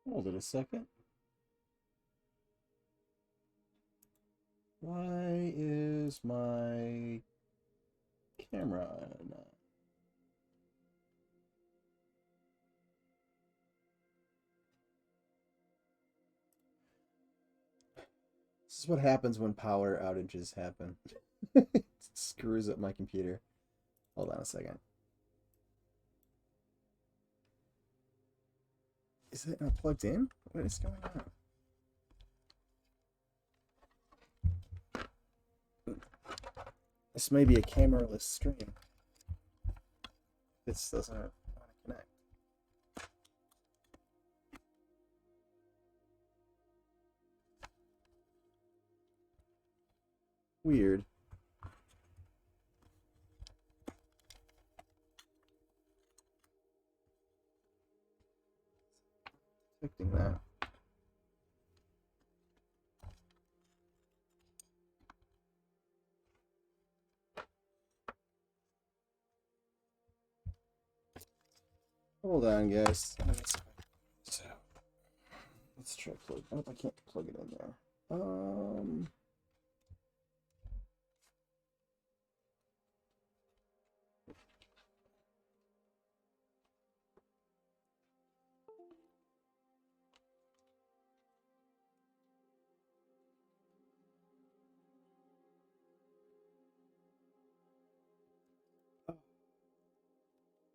Hold it a second. Why is my camera not? This is what happens when power outages happen. It screws up my computer. Hold on a second. Is it not plugged in? What is going on? This may be a cameraless stream. This doesn't want to connect. Weird. Detecting that. Hold on, guys. So, let's try plug. Oh, I can't plug it in there.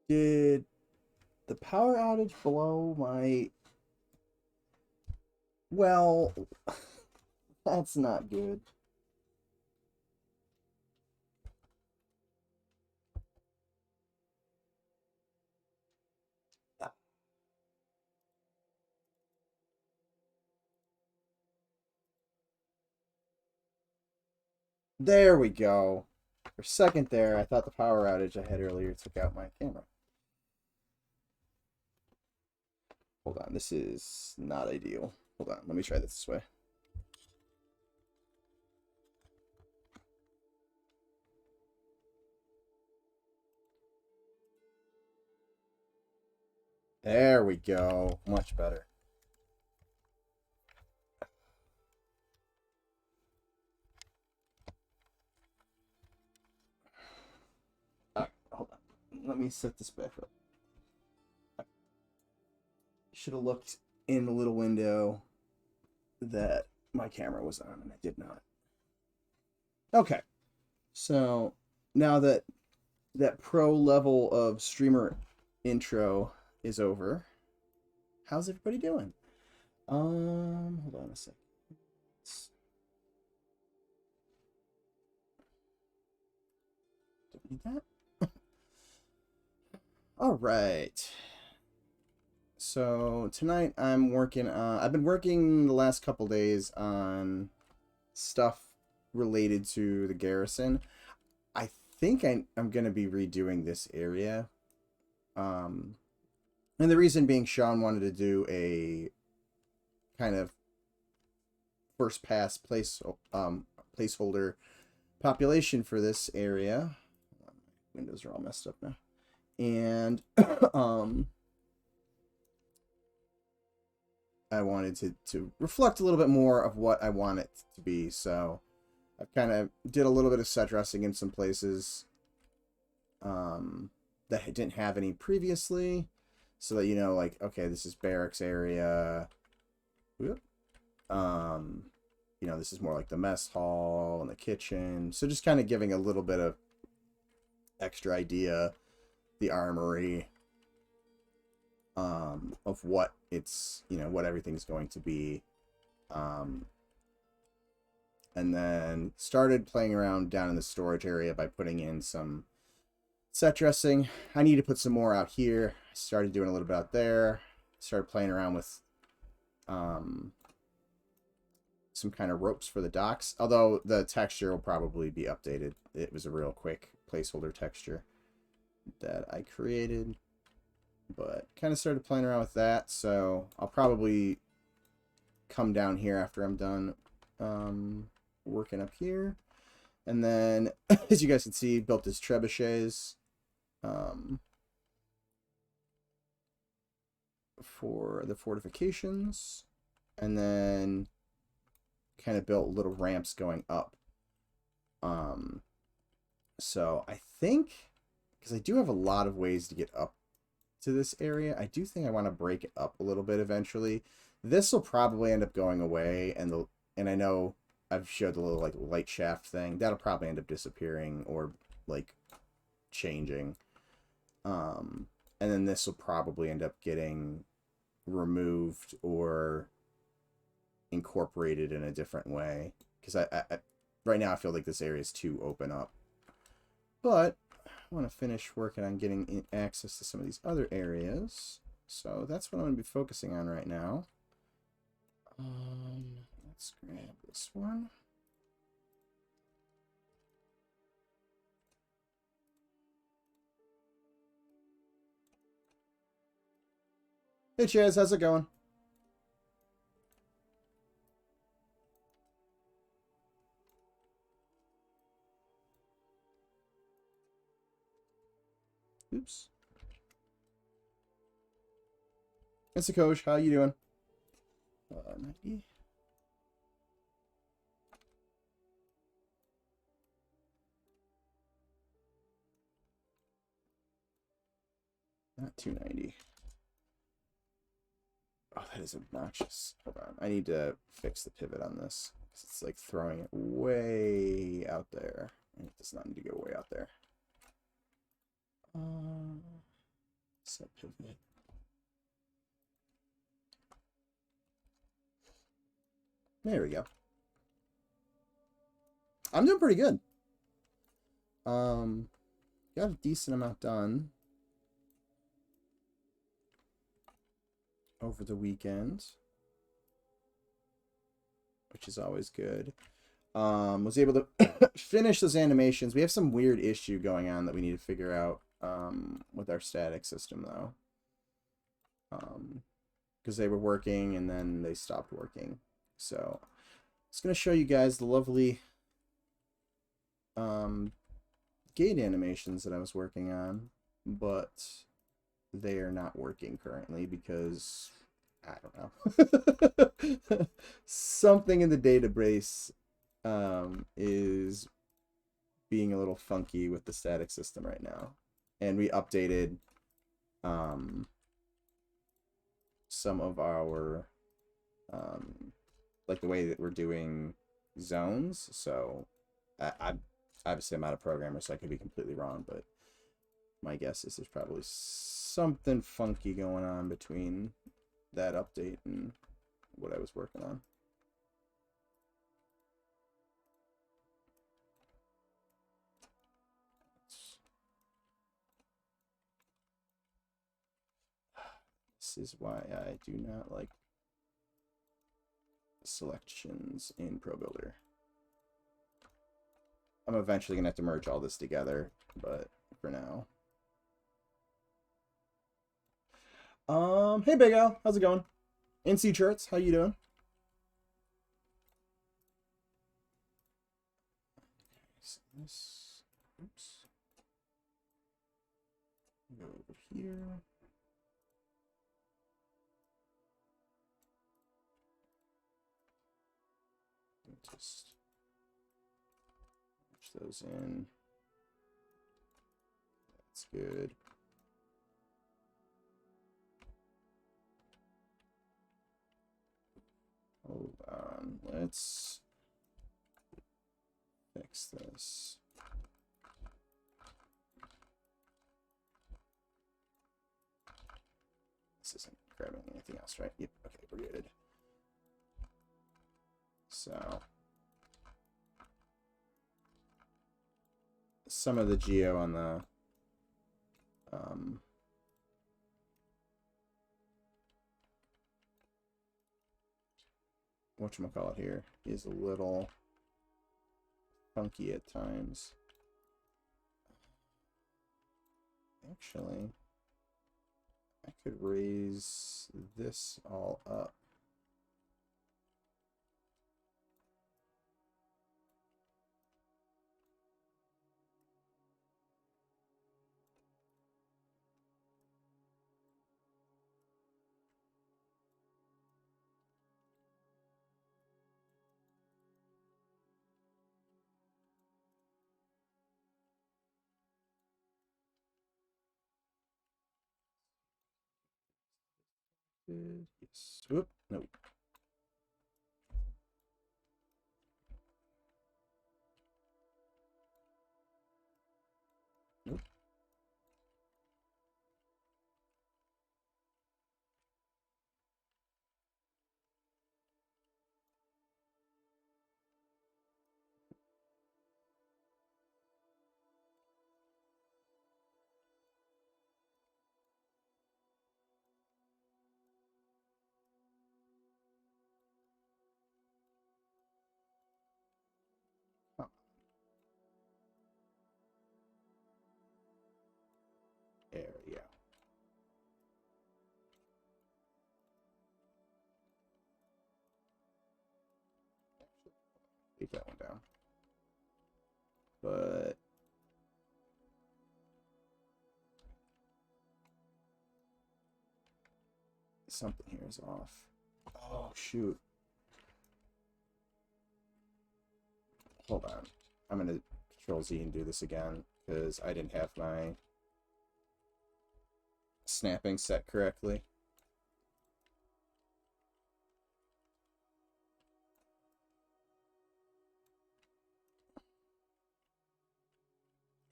Did the power outage blow my... Well, that's not good. There we go. For a second there, I thought the power outage I had earlier took out my camera. Hold on, this is not ideal. Hold on, let me try this way. There we go. Much better. Hold on. Let me set this back up. Should have looked in the little window that my camera was on, and I did not. Okay. So now that that pro level of streamer intro is over, how's everybody doing? Hold on a second. Don't need that. All right. So tonight I'm working on, I've been working the last couple days on stuff related to the garrison. I think I'm going to be redoing this area. And the reason being, Sean wanted to do a kind of first pass placeholder population for this area. Windows are all messed up now. And I wanted to reflect a little bit more of what I want it to be. So I kind of did a little bit of set dressing in some places that didn't have any previously, so that, you know, like, okay, this is barracks area. You know, this is more like the mess hall and the kitchen. So just kind of giving a little bit of extra idea, the armory, of what it's, you know, what everything's going to be. And then started playing around down in the storage area by putting in some set dressing. I need to put some more out here. I started doing a little bit out there. Started playing around with some kind of ropes for the docks, although the texture will probably be updated. It was a real quick placeholder texture that I created, but kind of started playing around with that. So I'll probably come down here after I'm done working up here. And then, as you guys can see, built his trebuchets for the fortifications, and then kind of built little ramps going up. So I think, because I do have a lot of ways to get up to this area, I do think I want to break it up a little bit eventually. This will probably end up going away, and I know I've showed the little like light shaft thing. That'll probably end up disappearing or like changing. And then this will probably end up getting removed or incorporated in a different way, because I right now I feel like this area is too open up. But I want to finish working on getting access to some of these other areas, so that's what I'm going to be focusing on right now. Let's grab this one. Hey Chaz, how's it going? Oops. It's a coach. How you doing? 90. Not 290. Oh, that is obnoxious. Hold on. I need to fix the pivot on this, because it's like throwing it way out there. And it does not need to go way out there. Set pivot. There we go. I'm doing pretty good. Got a decent amount done over the weekend, which is always good. Was able to finish those animations. We have some weird issue going on that we need to figure out with our static system, though. Because they were working and then they stopped working. So I was going to show you guys the lovely gate animations that I was working on, but they are not working currently because I don't know. Something in the database is being a little funky with the static system right now, and we updated some of our like the way that we're doing zones. So I obviously I'm not a programmer, so I could be completely wrong, but my guess is there's probably something funky going on between that update and what I was working on. This is why I do not like selections in Pro Builder. I'm eventually gonna have to merge all this together, but for now. Hey Big Al, how's it going? NC Shirts, how you doing? So this, oops. Go over here. Just match those in. That's good. Hold on, let's fix this. This isn't grabbing anything else, right? Yep, okay, we're good. So some of the geo on the whatchamacallit here is a little funky at times. Actually, I could raise this all up. selected. Yes. Whoop. Nope. Nope. Oh, there we go. Leave that one down. But something here is off. Oh, shoot. Hold on. I'm going to Control Z and do this again because I didn't have my snapping set correctly.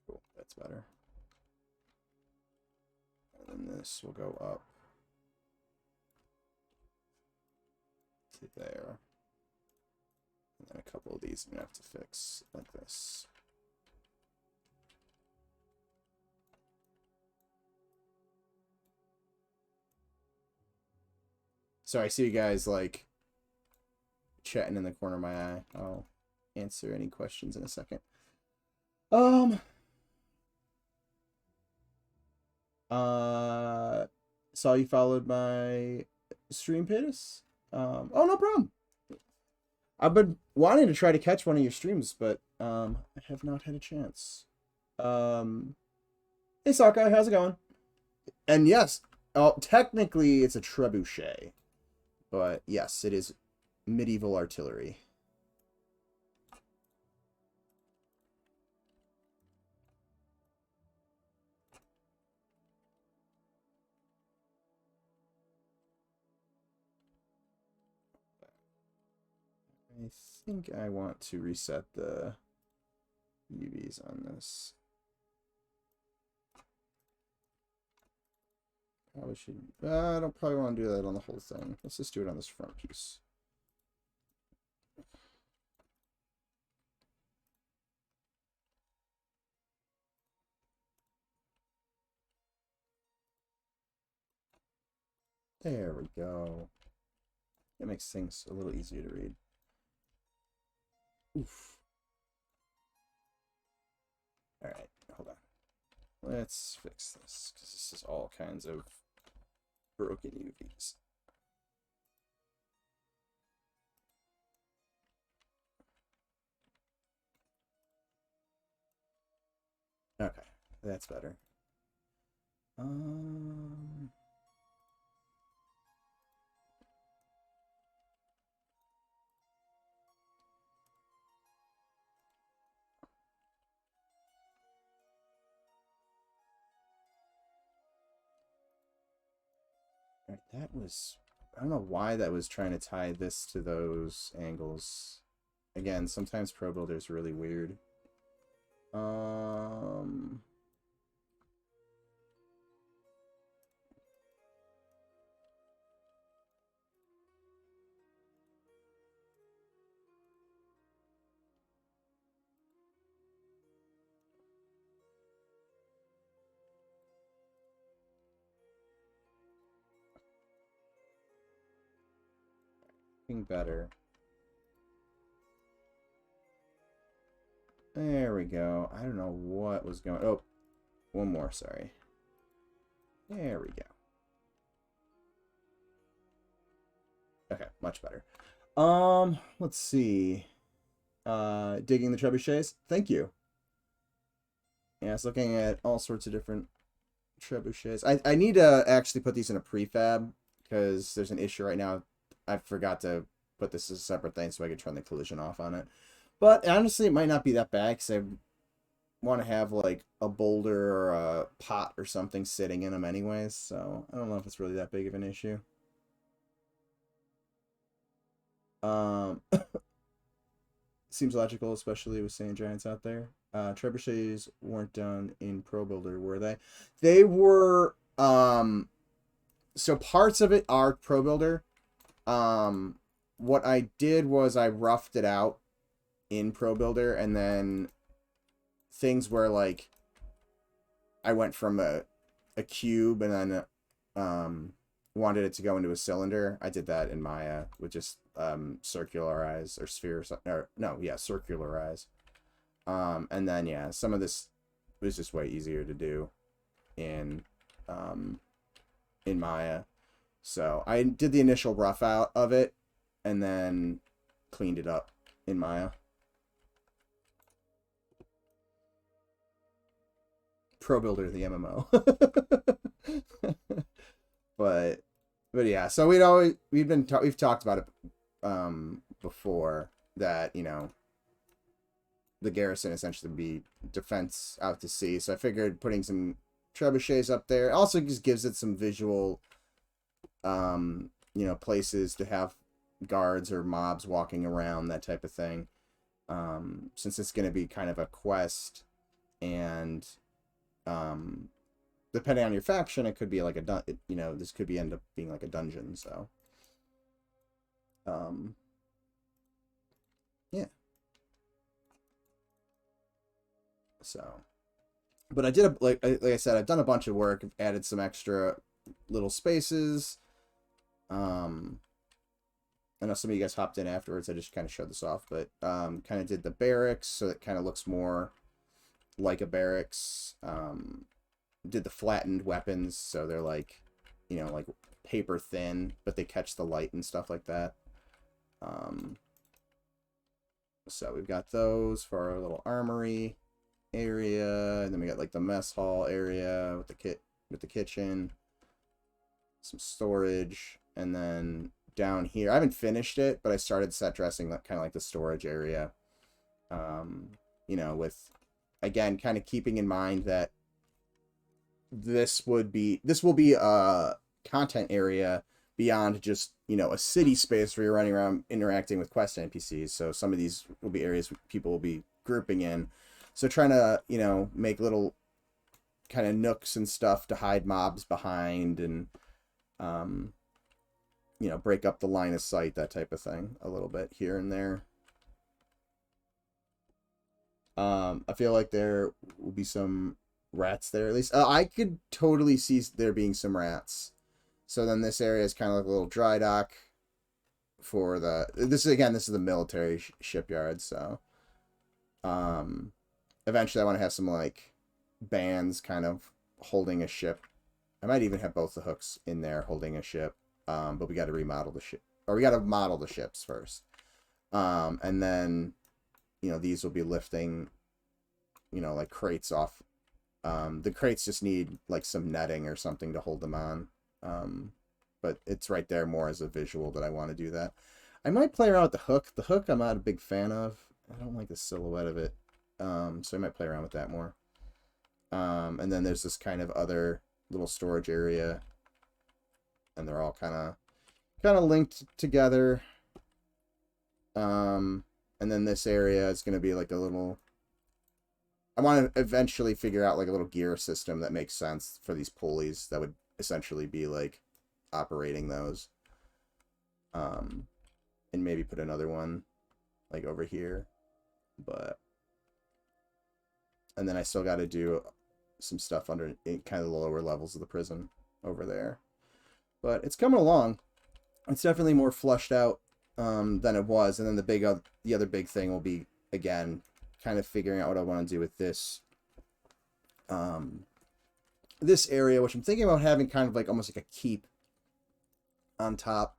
Cool, that's better. And then this will go up to there. And then a couple of these I'm going to have to fix like this. So I see you guys like chatting in the corner of my eye. I'll answer any questions in a second. Saw you followed my stream, Patus. Oh, no problem. I've been wanting to try to catch one of your streams, but I have not had a chance. Hey Sockeye, how's it going? And yes, technically it's a trebuchet, but yes, it is medieval artillery. I think I want to reset the UVs on this. Probably should. I don't probably want to do that on the whole thing. Let's just do it on this front piece. There we go. It makes things a little easier to read. Oof. Alright, hold on. Let's fix this, because this is all kinds of broken UVs. Okay, that's better. That was, I don't know why that was trying to tie this to those angles. Again, sometimes Pro Builder's really weird. Better. There we go. I don't know what was going. Oh, one more. Sorry. There we go. Okay, much better. Let's see. Digging the trebuchets. Thank you. Yeah, I was looking at all sorts of different trebuchets. I need to actually put these in a prefab because there's an issue right now. I forgot to put this as a separate thing so I could turn the collision off on it. But honestly, it might not be that bad because I want to have like a boulder or a pot or something sitting in them anyways. So I don't know if it's really that big of an issue. Seems logical, especially with sand giants out there. Trebuchets weren't done in Pro Builder, were they? They were. So parts of it are Pro Builder. What I did was I roughed it out in Pro Builder, and then things where like I went from a cube and then wanted it to go into a cylinder. I did that in Maya with just circularize or sphere or no, yeah, circularize. And then yeah, some of this was just way easier to do in Maya. So I did the initial rough out of it and then cleaned it up in Maya. Pro Builder, the MMO. but yeah, so we've talked about it before that, you know, the garrison essentially be defense out to sea. So I figured putting some trebuchets up there also just gives it some visual you know, places to have guards or mobs walking around, that type of thing. Since it's going to be kind of a quest, and depending on your faction, it could be like you know, this could end up being like a dungeon. So, yeah. So, but I did like I said, I've done a bunch of work. I've added some extra little spaces. I know some of you guys hopped in afterwards. I just kind of showed this off, but kind of did the barracks so it kind of looks more like a barracks. Did the flattened weapons so they're like, you know, like paper thin, but they catch the light and stuff like that. So we've got those for our little armory area, and then we got like the mess hall area with the kitchen, some storage, and then down here I haven't finished it, but I started set dressing that kind of like the storage area. You know, with again kind of keeping in mind that this will be a content area beyond just, you know, a city space where you're running around interacting with quest NPCs. So some of these will be areas people will be grouping in. So trying to, you know, make little kind of nooks and stuff to hide mobs behind, and you know, break up the line of sight, that type of thing a little bit here and there. I feel like there will be some rats there, at least. I could totally see there being some rats. So then this area is kind of like a little dry dock for this is the military shipyard. So eventually I want to have some like bands kind of holding a ship. I might even have both the hooks in there holding a ship. But we got to remodel the ship, or we got to model the ships first. And then, you know, these will be lifting, you know, like crates off. The crates just need like some netting or something to hold them on. But it's right there more as a visual that I want to do that. I might play around with the hook. The hook I'm not a big fan of. I don't like the silhouette of it. So I might play around with that more. And then there's this kind of other little storage area, and they're all kind of linked together. And then this area is going to be like a little, I want to eventually figure out like a little gear system that makes sense for these pulleys that would essentially be like operating those. And maybe put another one like over here. But and then I still got to do some stuff under in kind of the lower levels of the prison over there. But it's coming along. It's definitely more flushed out than it was. And then the other big thing will be, again, kind of figuring out what I want to do with this this area, which I'm thinking about having kind of like almost like a keep on top,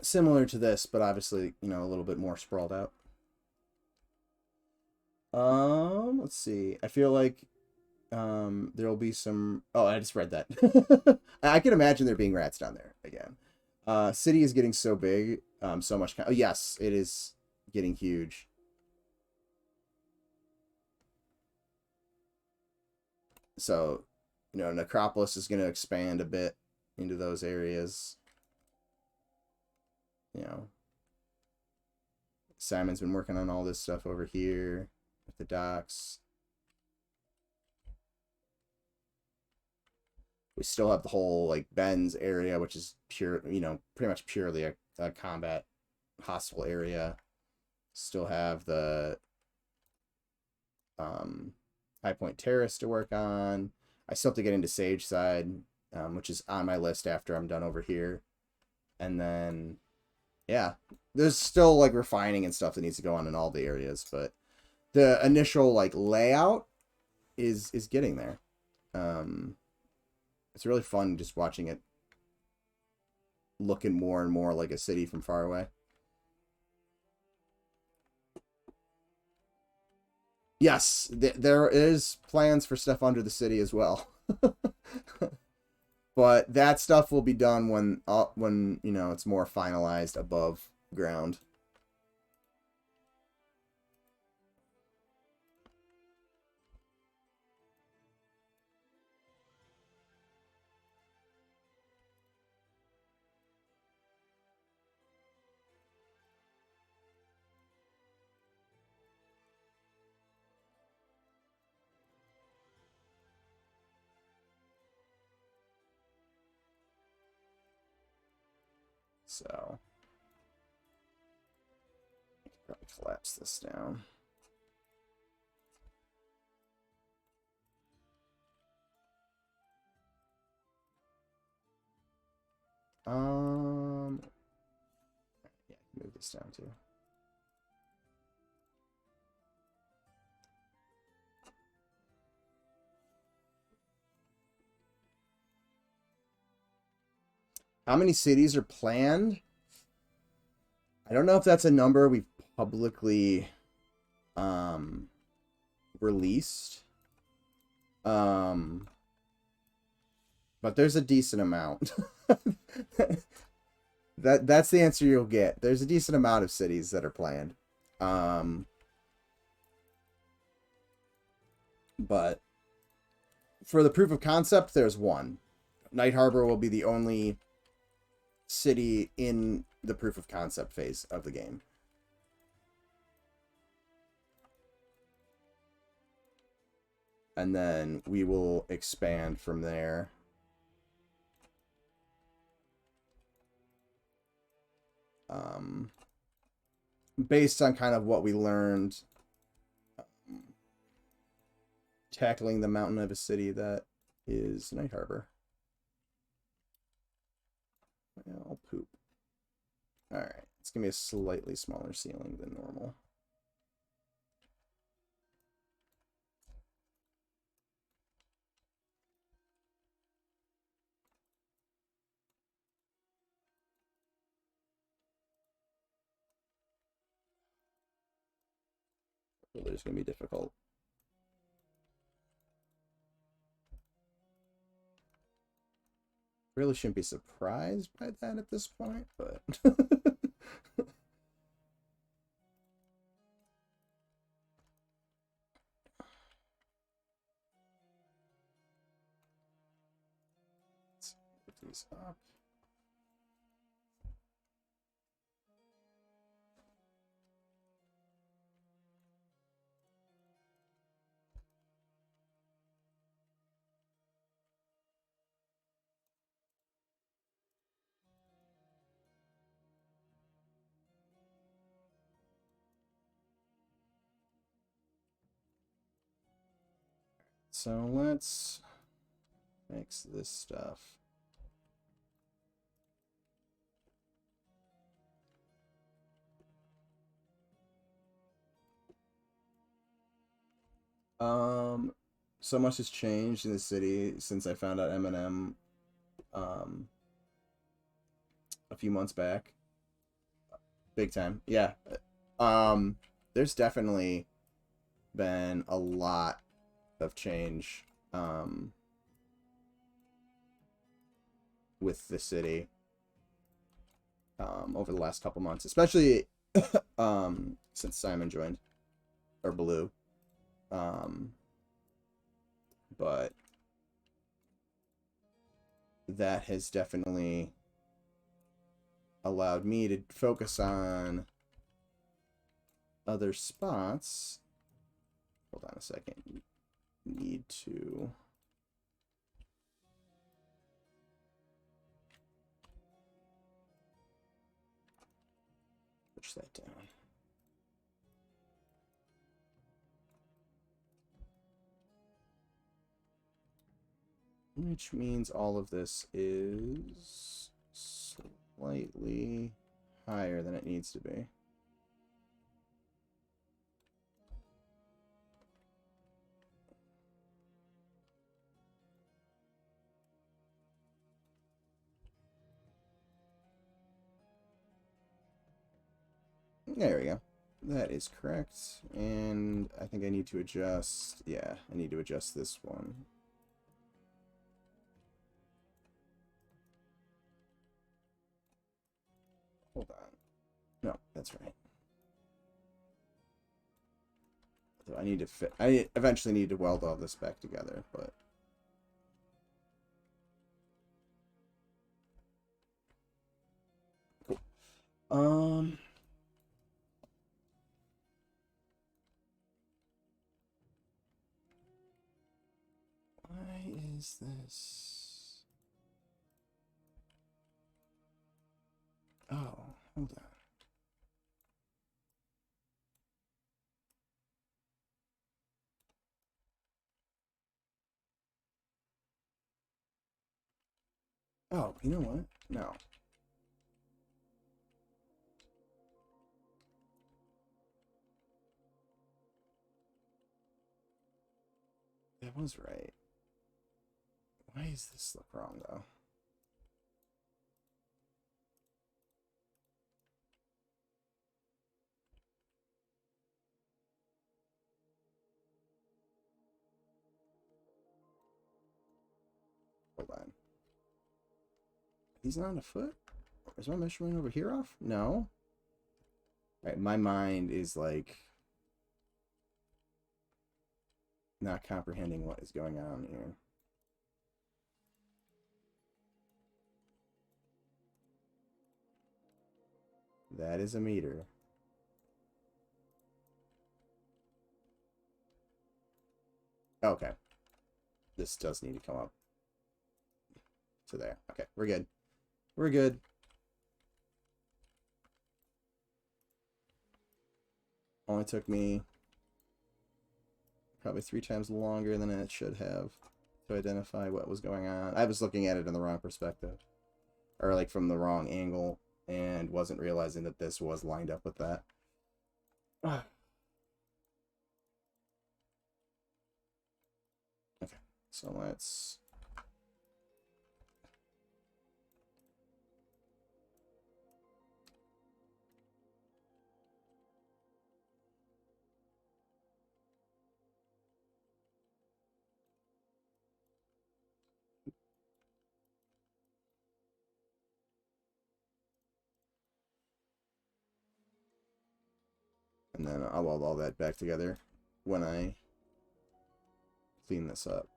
similar to this, but obviously, you know, a little bit more sprawled out. Let's see. I feel like there'll be some. Oh, I just read that. I can imagine there being rats down there again. City is getting so big, so much. Oh, yes, it is getting huge. So, you know, Necropolis is going to expand a bit into those areas. you know, Simon's been working on all this stuff over here with the docks. We still have the whole like Ben's area, which is pure, you know, pretty much purely a combat hostile area. Still have the High Point Terrace to work on. I still have to get into Sage Side, which is on my list after I'm done over here. And then, yeah, there's still like refining and stuff that needs to go on in all the areas, but the initial like layout is getting there. It's really fun just watching it looking more and more like a city from far away. Yes, there is plans for stuff under the city as well. But that stuff will be done when you know, it's more finalized above ground. So I can probably collapse this down. Yeah, move this down too. How many cities are planned? I don't know if that's a number we've publicly released. But there's a decent amount. That's the answer you'll get. There's a decent amount of cities that are planned. But for the proof of concept, there's one. Night Harbor will be the only city in the proof of concept phase of the game. And then we will expand from there. Based on kind of what we learned tackling the mountain of a city that is Night Harbor. I'll poop. Alright, it's going to be a slightly smaller ceiling than normal. It's going to be difficult. Really shouldn't be surprised by that at this point, but let's put these up. So let's mix this stuff. So much has changed in the city since I found out Eminem a few months back. Big time. Yeah. There's definitely been a lot of change with the city over the last couple months, especially since Simon joined, or Blue. But that has definitely allowed me to focus on other spots. Hold on a second. Need to push that down. Which means all of this is slightly higher than it needs to be. There we go. That is correct. And I think I need to adjust. Yeah, I need to adjust this one. Hold on. No, that's right. So I need to fit. I eventually need to weld all this back together, but. Cool. Why is this? Oh, hold on. Oh, you know what? No. That was right. Why does this look wrong, though? Hold on. He's not on a foot? Is my measurement over here off? No. Alright, my mind is like not comprehending what is going on here. That is a meter. Okay. This does need to come up to there. Okay, we're good. We're good. Only took me probably 3 times longer than it should have to identify what was going on. I was looking at it in the wrong perspective. Or like from the wrong angle and wasn't realizing that this was lined up with that. Okay, so let's... And then I'll weld all that back together when I clean this up.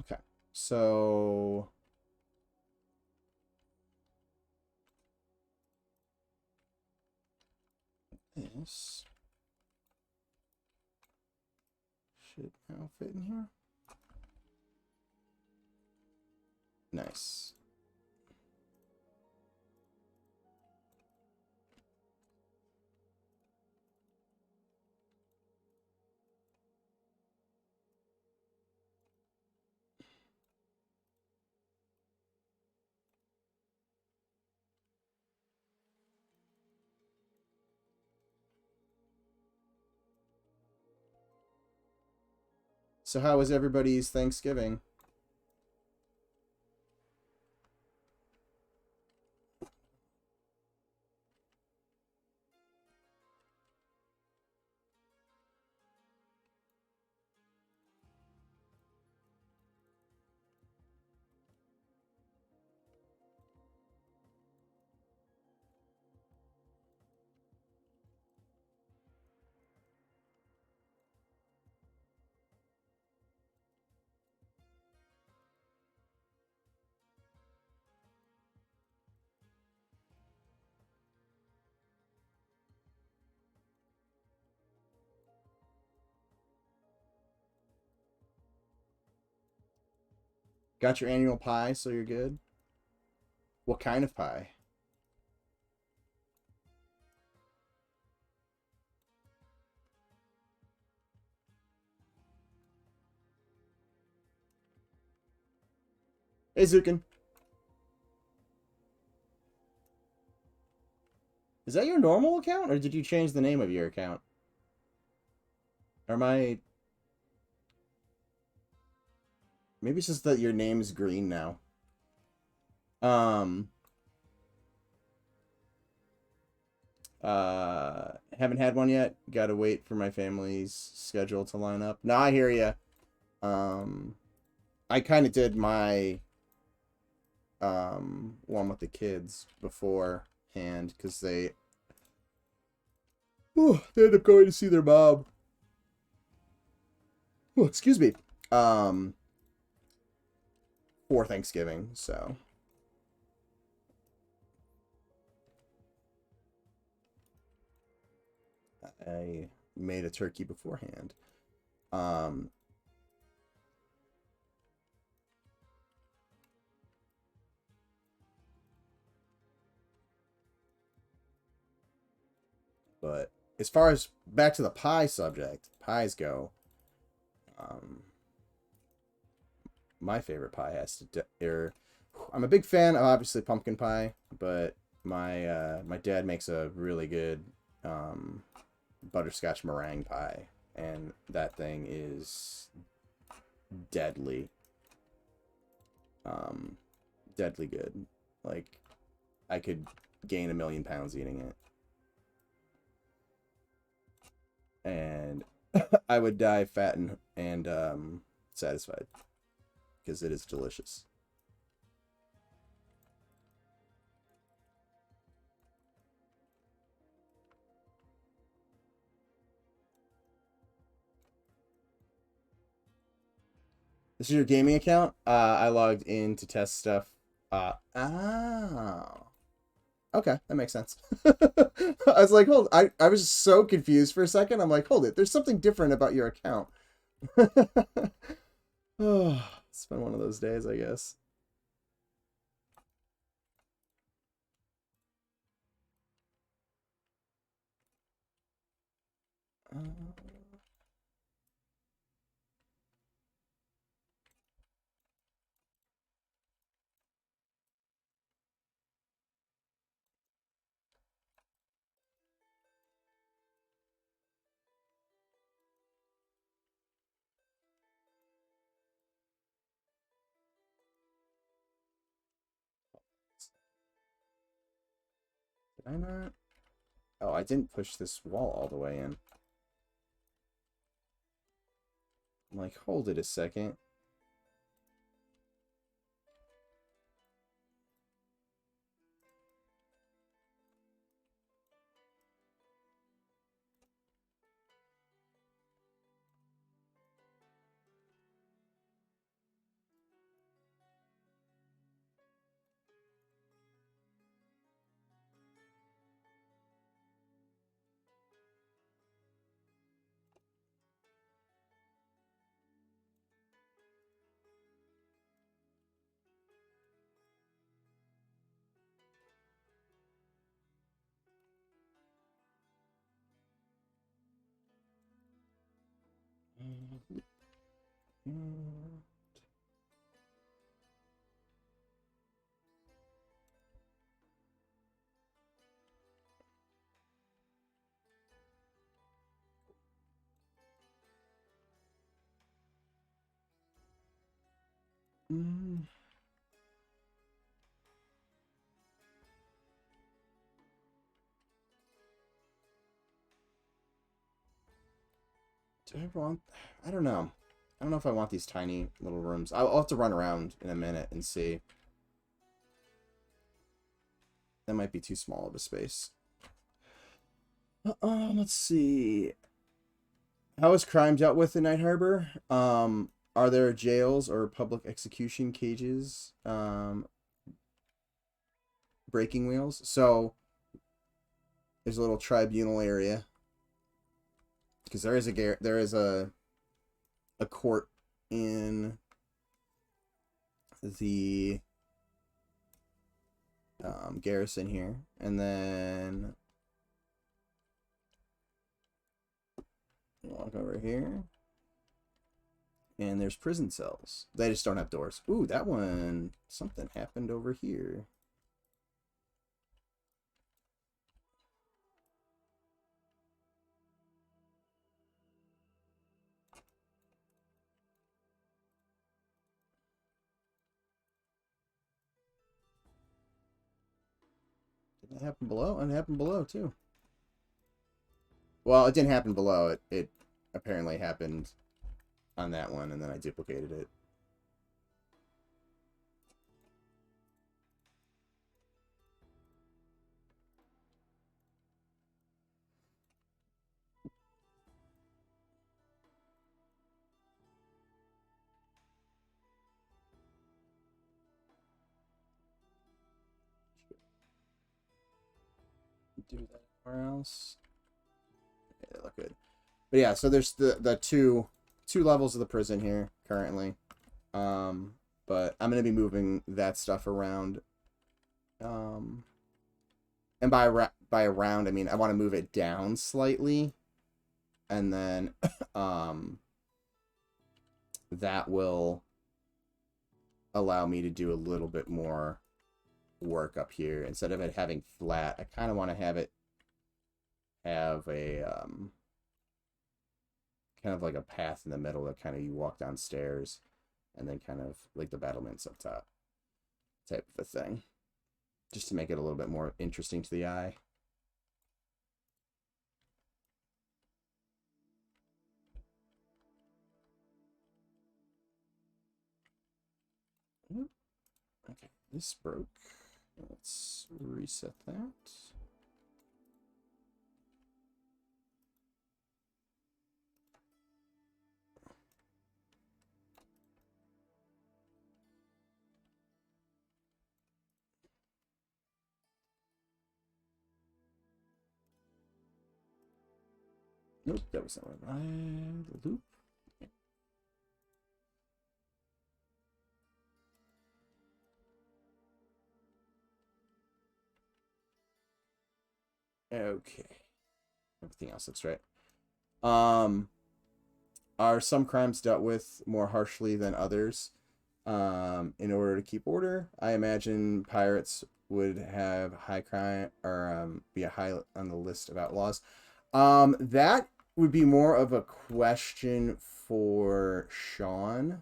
Okay, so... this should now fit in here. Nice. So how was everybody's Thanksgiving? Got your annual pie, so you're good. What kind of pie? Hey, Zukin. Is that your normal account, or did you change the name of your account? Or am I... Maybe it's just that your name's green now. Haven't had one yet. Gotta wait for my family's schedule to line up. No, I hear ya. I kind of did my one with the kids beforehand because they ended up going to see their mom. Oh, excuse me. For Thanksgiving, so I made a turkey beforehand. But as far as back to the pie subject, pies go, my favorite pie has to I'm a big fan of obviously pumpkin pie, but my dad makes a really good butterscotch meringue pie, and that thing is deadly. Deadly good. Like, I could gain 1,000,000 pounds eating it. And I would die fat and satisfied because it is delicious. This is your gaming account? I logged in to test stuff. Oh. Okay, that makes sense. I was like, I was so confused for a second. I'm like, hold it, there's something different about your account. Oh, it's been one of those days, I guess. Did I not? Oh, I didn't push this wall all the way in. I'm like, hold it a second. Do I want... I don't know. I don't know if I want these tiny little rooms. I'll have to run around in a minute and see. That might be too small of a space. Let's see. How is crime dealt with in Night Harbor? Are there jails or public execution cages? Breaking wheels? So, there's a little tribunal area. Because there is a court in the garrison here, and then walk over here, and there's prison cells. They just don't have doors. Ooh, that one, something happened over here. Did that happen below? And it happened below too. Well, it didn't happen below. It apparently happened on that one, and then I duplicated it. Do that anywhere else. Okay, they look good. But yeah, so there's the two levels of the prison here currently. But I'm gonna be moving that stuff around. And by around, I mean I want to move it down slightly, and then that will allow me to do a little bit more work up here. Instead of it having flat, I kind of want to have it have a kind of like a path in the middle that kind of you walk downstairs, and then kind of like the battlements up top type of a thing, just to make it a little bit more interesting to the eye. Okay, this broke. Let's reset that. Nope, that was not right. Loop. Okay. Everything else looks right. Are some crimes dealt with more harshly than others? In order to keep order, I imagine pirates would have high crime, or be a high on the list of outlaws. That would be more of a question for Sean,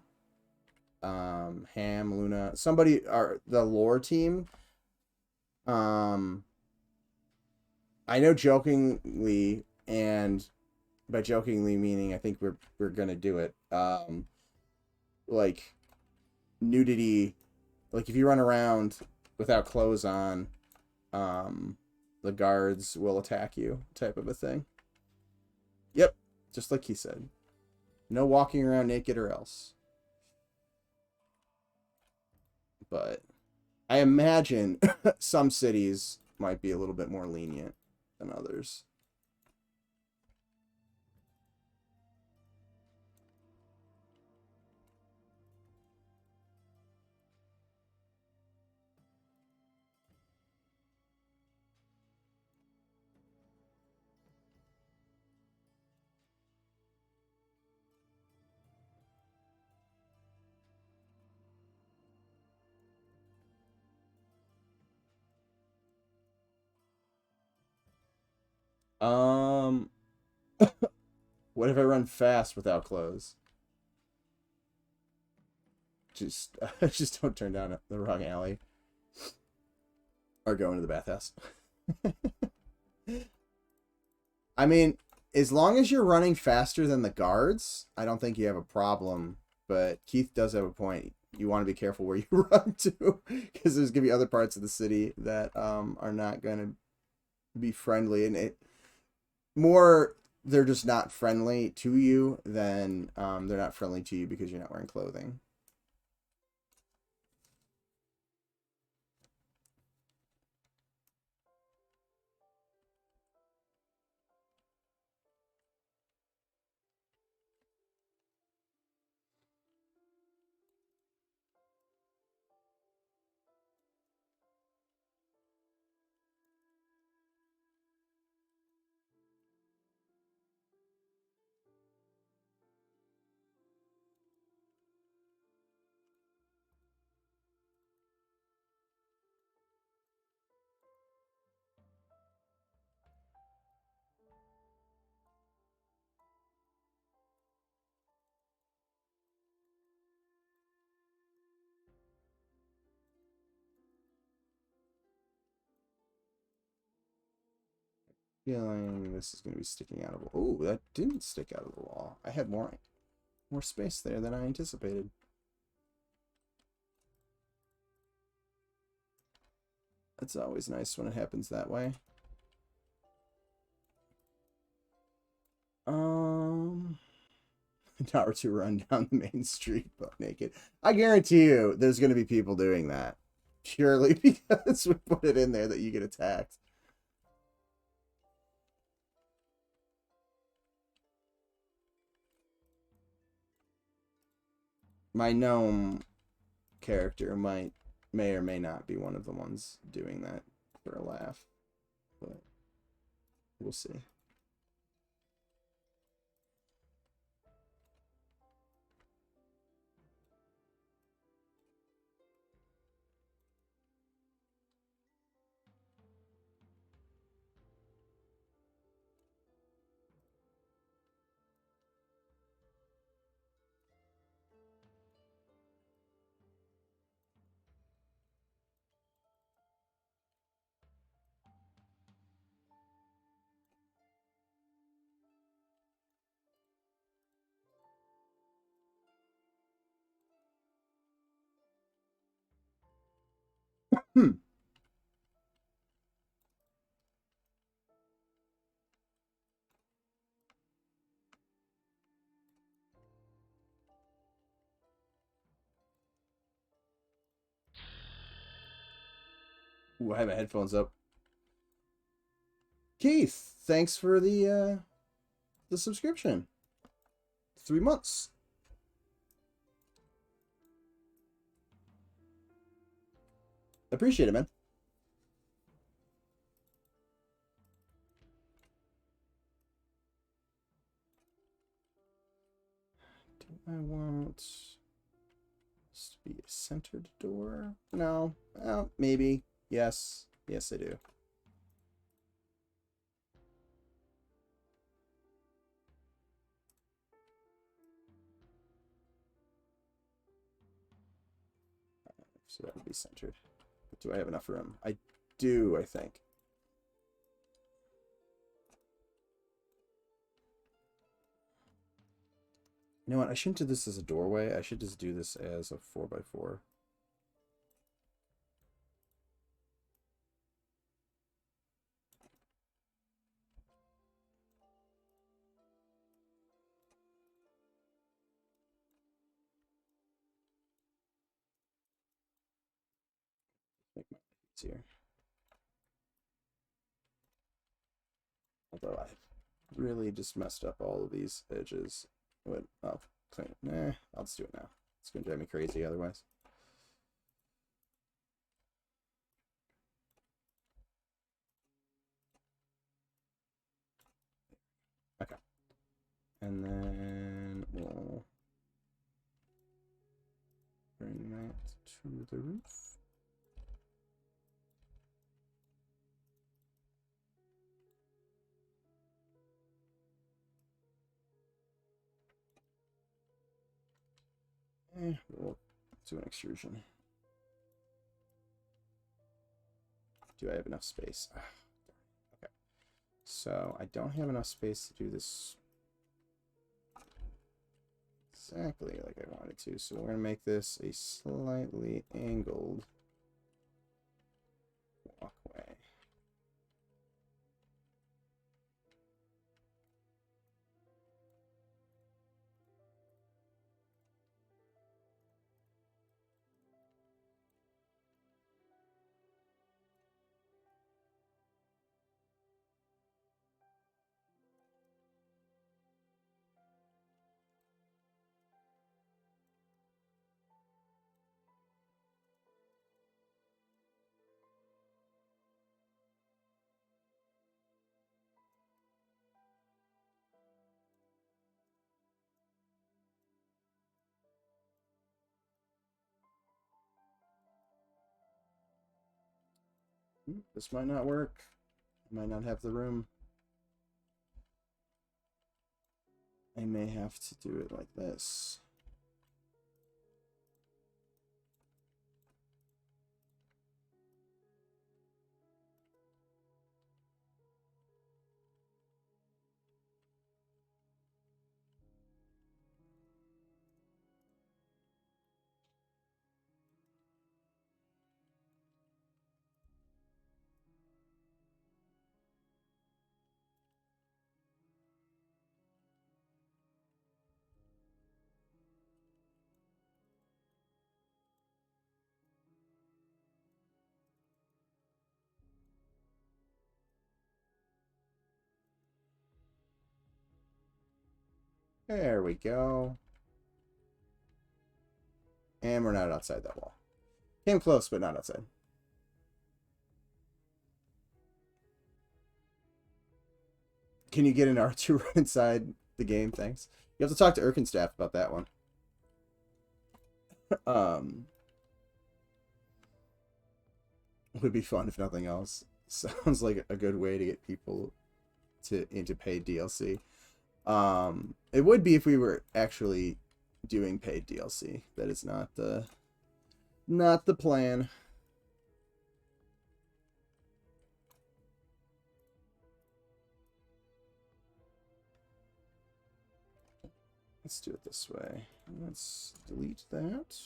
Ham, Luna, somebody, or the lore team. I know jokingly, and by jokingly meaning I think we're gonna do it. Like nudity, like if you run around without clothes on, the guards will attack you, type of a thing. Yep, just like he said. No walking around naked or else. But I imagine some cities might be a little bit more lenient than others. Um, what if I run fast without clothes? Just, just don't turn down the wrong alley. Or go into the bathhouse. I mean, as long as you're running faster than the guards, I don't think you have a problem. But Keith does have a point. You want to be careful where you run to, because there's gonna be other parts of the city that are not gonna be friendly, and they're just not friendly to you than they're not friendly to you because you're not wearing clothing. feeling this is going to be sticking out of... Oh, that didn't stick out of the wall. I had more space there than I anticipated. It's always nice when it happens that way. Naruto run down the main street butt naked. I guarantee you there's going to be people doing that. Purely because we put it in there that you get attacked. My gnome character may or may not be one of the ones doing that for a laugh. But we'll see. Ooh, I have my headphones up. Keith, thanks for the subscription. 3 months. Appreciate it, man. Do I want this to be a centered door? No. Well, maybe. Yes. Yes, I do. So that would be centered. But do I have enough room? I do, I think. You know what? I shouldn't do this as a doorway. I should just do this as a 4x4. Make my life easier. Although I've really just messed up all of these edges. What? Oh, clean. Nah, I'll just do it now. It's gonna drive me crazy otherwise. Okay. And then we'll bring that to the roof. We'll do an extrusion. Do I have enough space? Okay. So I don't have enough space to do this exactly like I wanted to. So we're going to make this a slightly angled walkway. This might not work. I might not have the room. I may have to do it like this. There we go. And we're not outside that wall. Came close, but not outside. Can you get an R2 run inside the game? Thanks. You have to talk to Erkenstaff about that one. Would be fun if nothing else. Sounds like a good way to get people into paid DLC. It would be if we were actually doing paid DLC. That is not the plan. Let's do it this way. Let's delete that.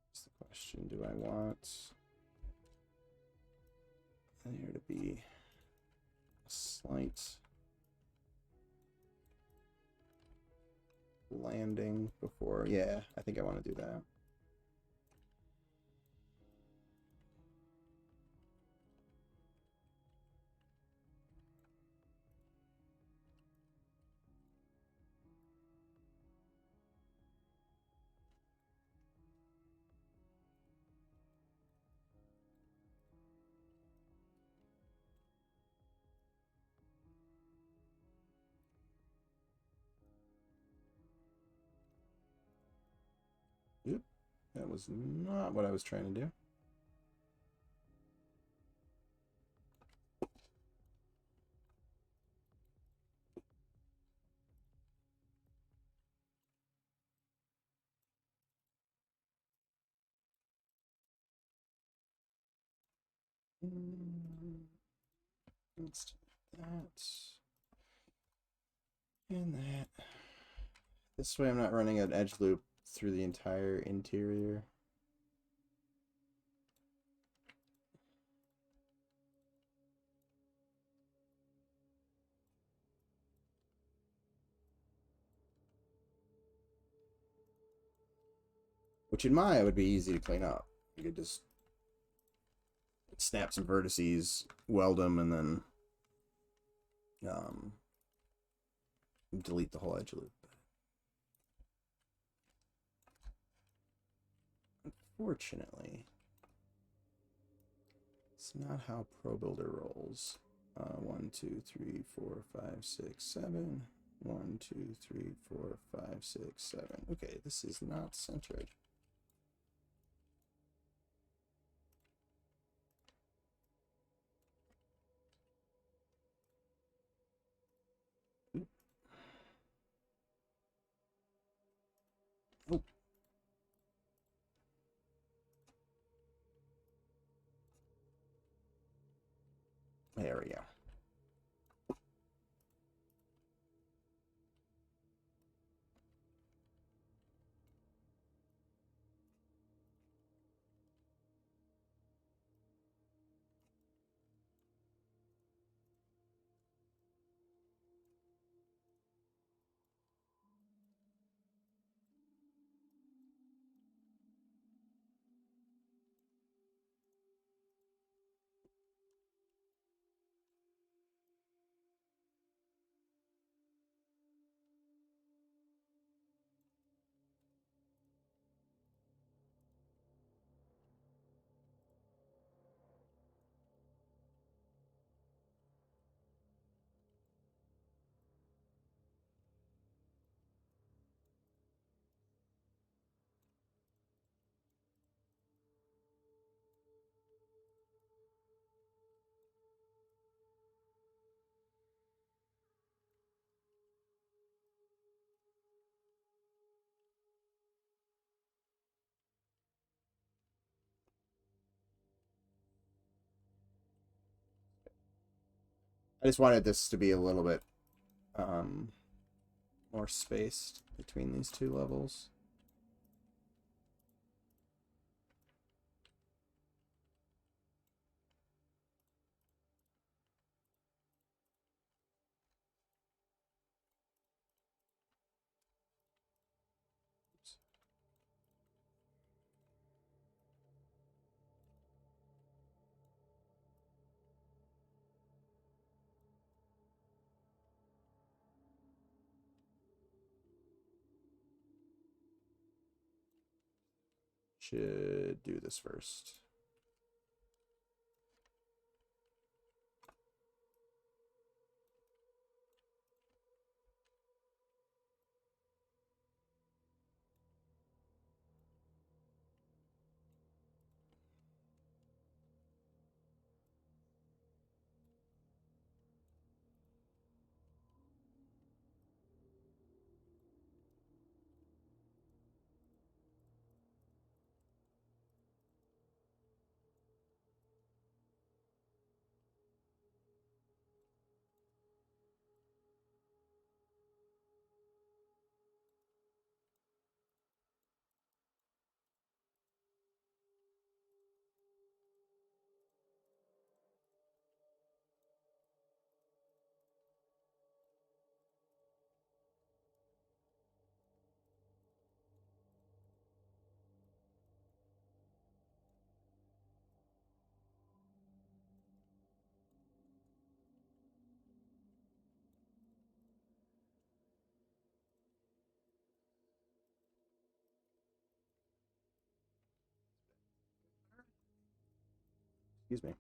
That's the question. Do I want there to be a slight landing before? Yeah, I think I want to do that. Oop, that was not what I was trying to do. Let's do that. And that. This way I'm not running an edge loop through the entire interior. Which in Maya would be easy to clean up. You could just snap some vertices, weld them, and then delete the whole edge loop. Unfortunately, it's not how ProBuilder rolls. 1, 2, 3, 4, 5, 6, 7. 1, 2, 3, 4, 5, 6, 7. Okay, this is not centered. Oh. There we go. I just wanted this to be a little bit more spaced between these two levels. Should do this first. Excuse me.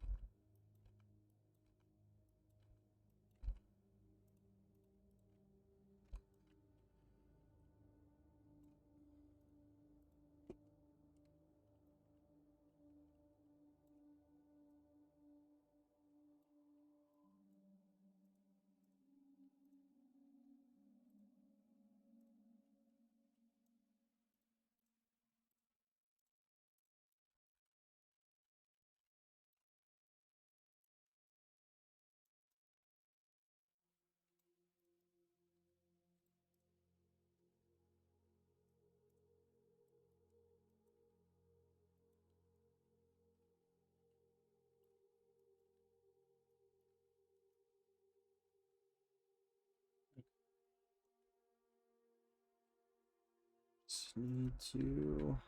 Just need to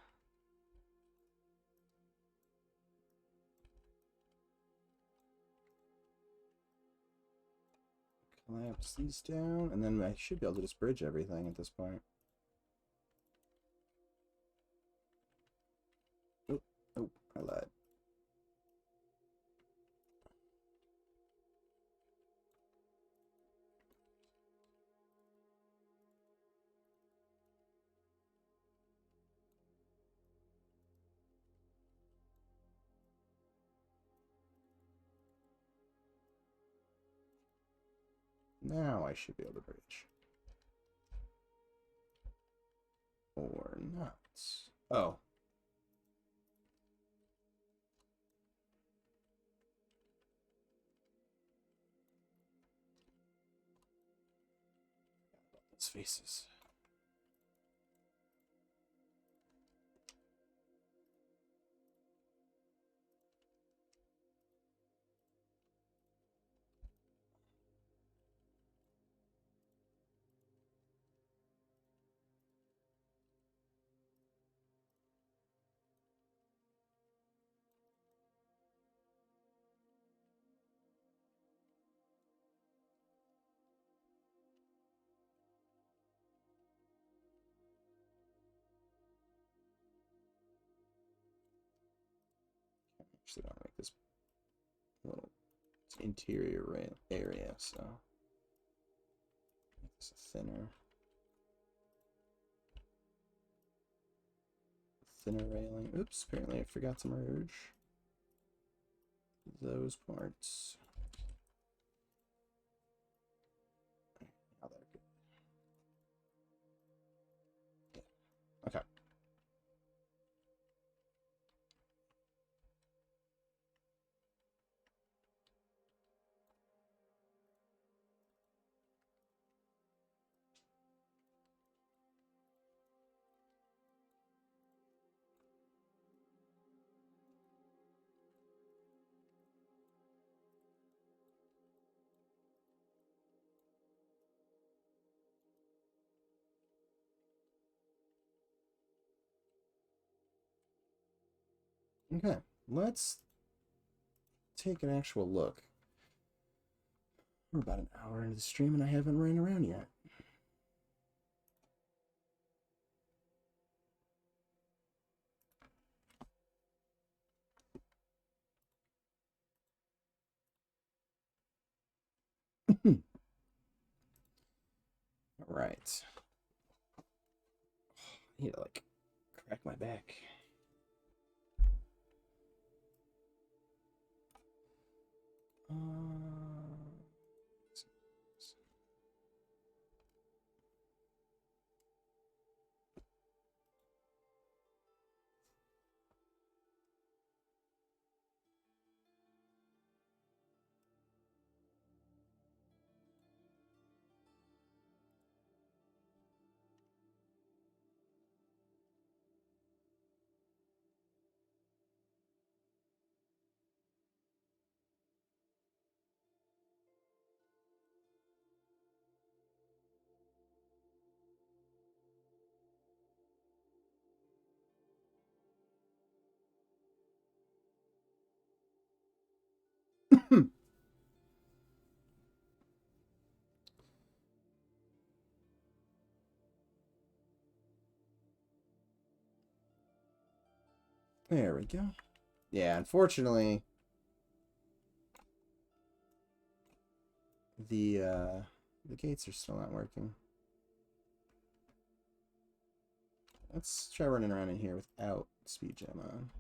collapse these down, and then I should be able to just bridge everything at this point. Oh, oh, I lied. Now I should be able to bridge. Or not. Oh. Its faces. Actually, want to make this little interior area, so make this a thinner railing. Oops, apparently I forgot to merge those parts. Now they're good. Yeah. Okay. Okay, let's take an actual look. We're about an hour into the stream and I haven't ran around yet. All right. I need to like crack my back. There we go. Yeah, unfortunately, the gates are still not working. Let's try running around in here without speed gem on.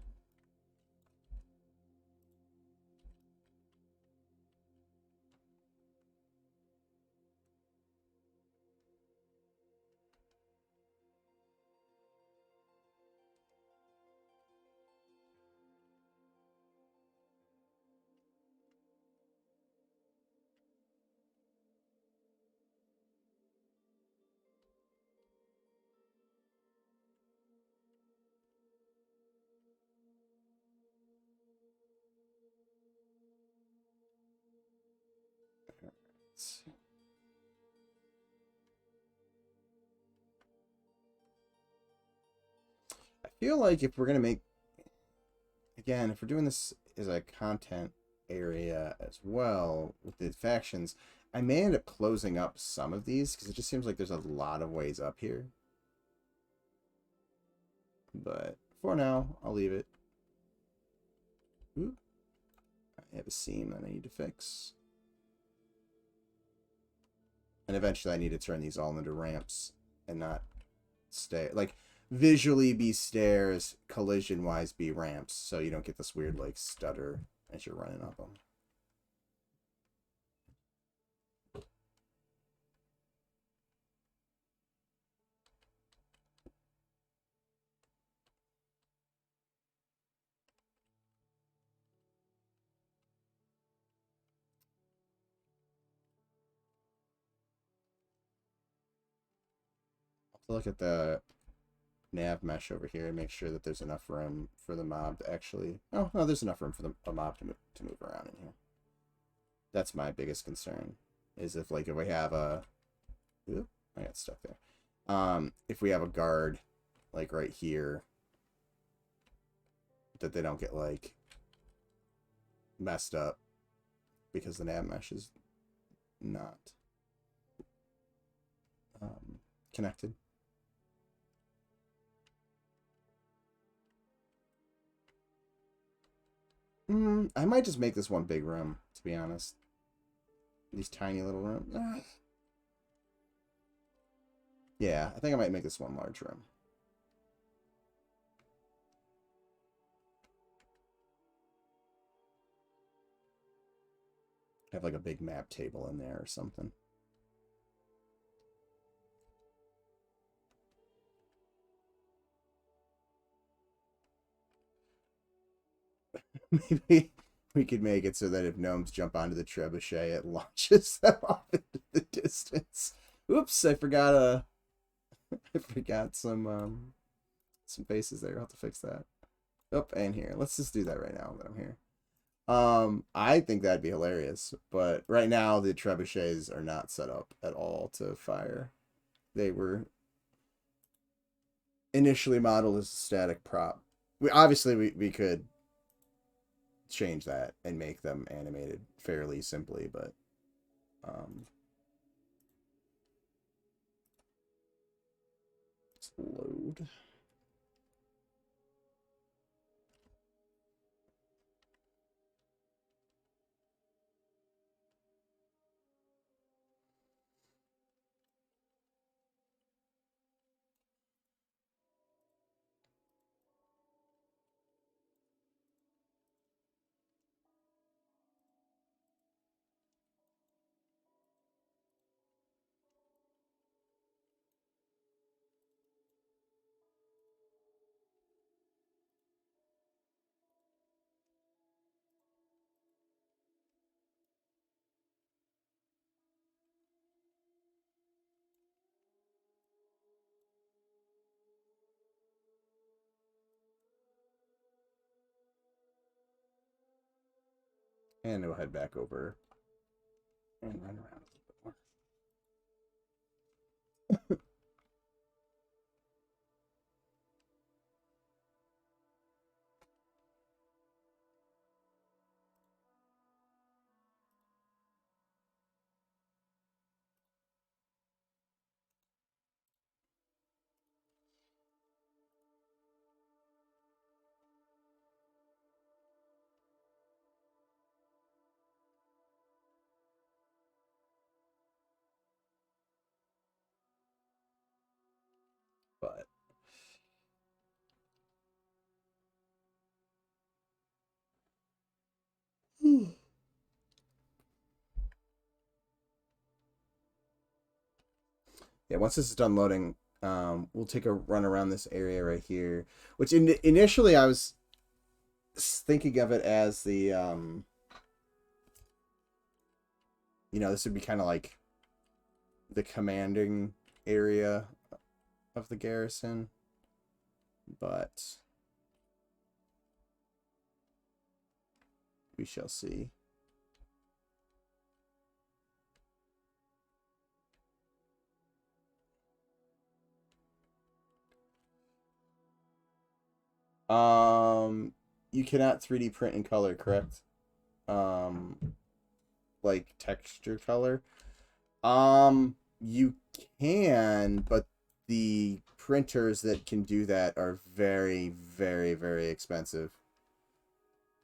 I feel like if we're gonna make, again, if we're doing this as a content area as well with the factions, I may end up closing up some of these because it just seems like there's a lot of ways up here. But for now, I'll leave it. Ooh, I have a seam that I need to fix. And eventually I need to turn these all into ramps and not stay, like, visually be stairs, collision-wise be ramps, so you don't get this weird, like, stutter as you're running up them. I'll look at the nav mesh over here and make sure that there's enough room for the mob to actually... Oh, no, there's enough room for the mob to move around in here. That's my biggest concern, is if, like, if we have a... Oop, I got stuck there. If we have a guard, like, right here, that they don't get, like, messed up because the nav mesh is not connected. I might just make this one big room, to be honest. These tiny little rooms. Yeah, I think I might make this one large room. Have like a big map table in there or something. Maybe we could make it so that if gnomes jump onto the trebuchet, it launches them off into the distance. Oops, I forgot I forgot some faces there. I'll have to fix that. Oh, and here. Let's just do that right now that I'm here. I think that'd be hilarious, but right now the trebuchets are not set up at all to fire. They were initially modeled as a static prop. We could change that and make them animated fairly simply, but let's load. And we'll head back over and run around a little bit more. But yeah, once this is done loading, we'll take a run around this area right here. Which initially I was thinking of it as the this would be kind of like the commanding area of the garrison, but we shall see. You cannot 3D print in color, correct? Like texture color. You can, but the printers that can do that are very, very, very expensive.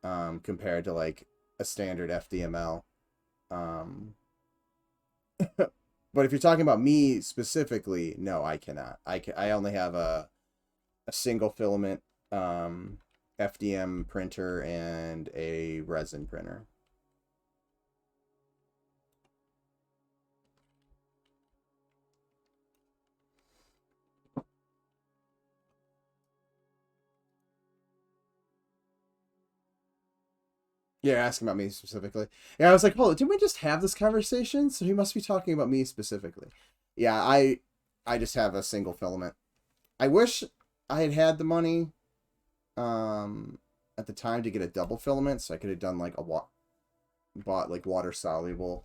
Compared to like a standard FDML. But if you're talking about me specifically, no, I cannot. I only have a single filament FDM printer and a resin printer. Yeah, asking about me specifically. Yeah, I was like, hold on, didn't we just have this conversation? So he must be talking about me specifically. Yeah, I just have a single filament. I wish I had had the money at the time to get a double filament, so I could have done like bought like water soluble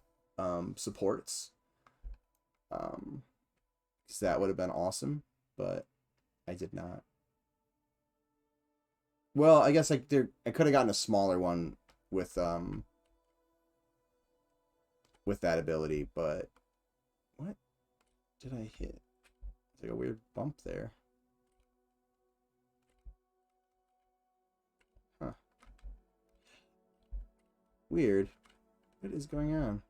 supports. Because that would have been awesome, but I did not. Well, I guess I could have gotten a smaller one with that ability, but what did I hit? It's like a weird bump there. Huh. Weird. What is going on?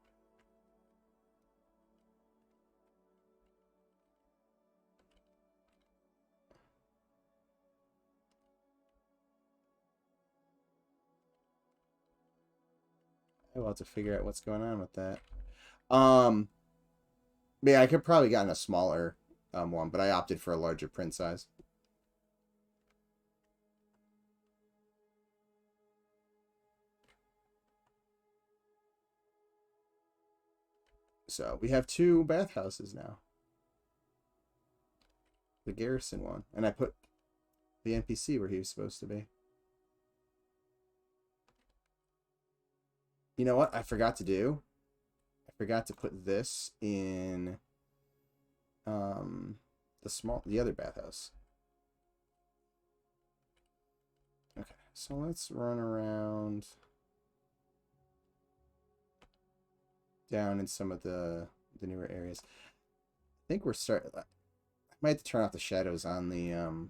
I will have to figure out what's going on with that. Yeah, I could probably gotten a smaller one, but I opted for a larger print size. So we have 2 bathhouses now. The garrison one, and I put the NPC where he was supposed to be. You know what I forgot to do? I forgot to put this in the other bathhouse. Okay, so let's run around. down in some of the newer areas. I think we're starting. I might have to turn off the shadows on the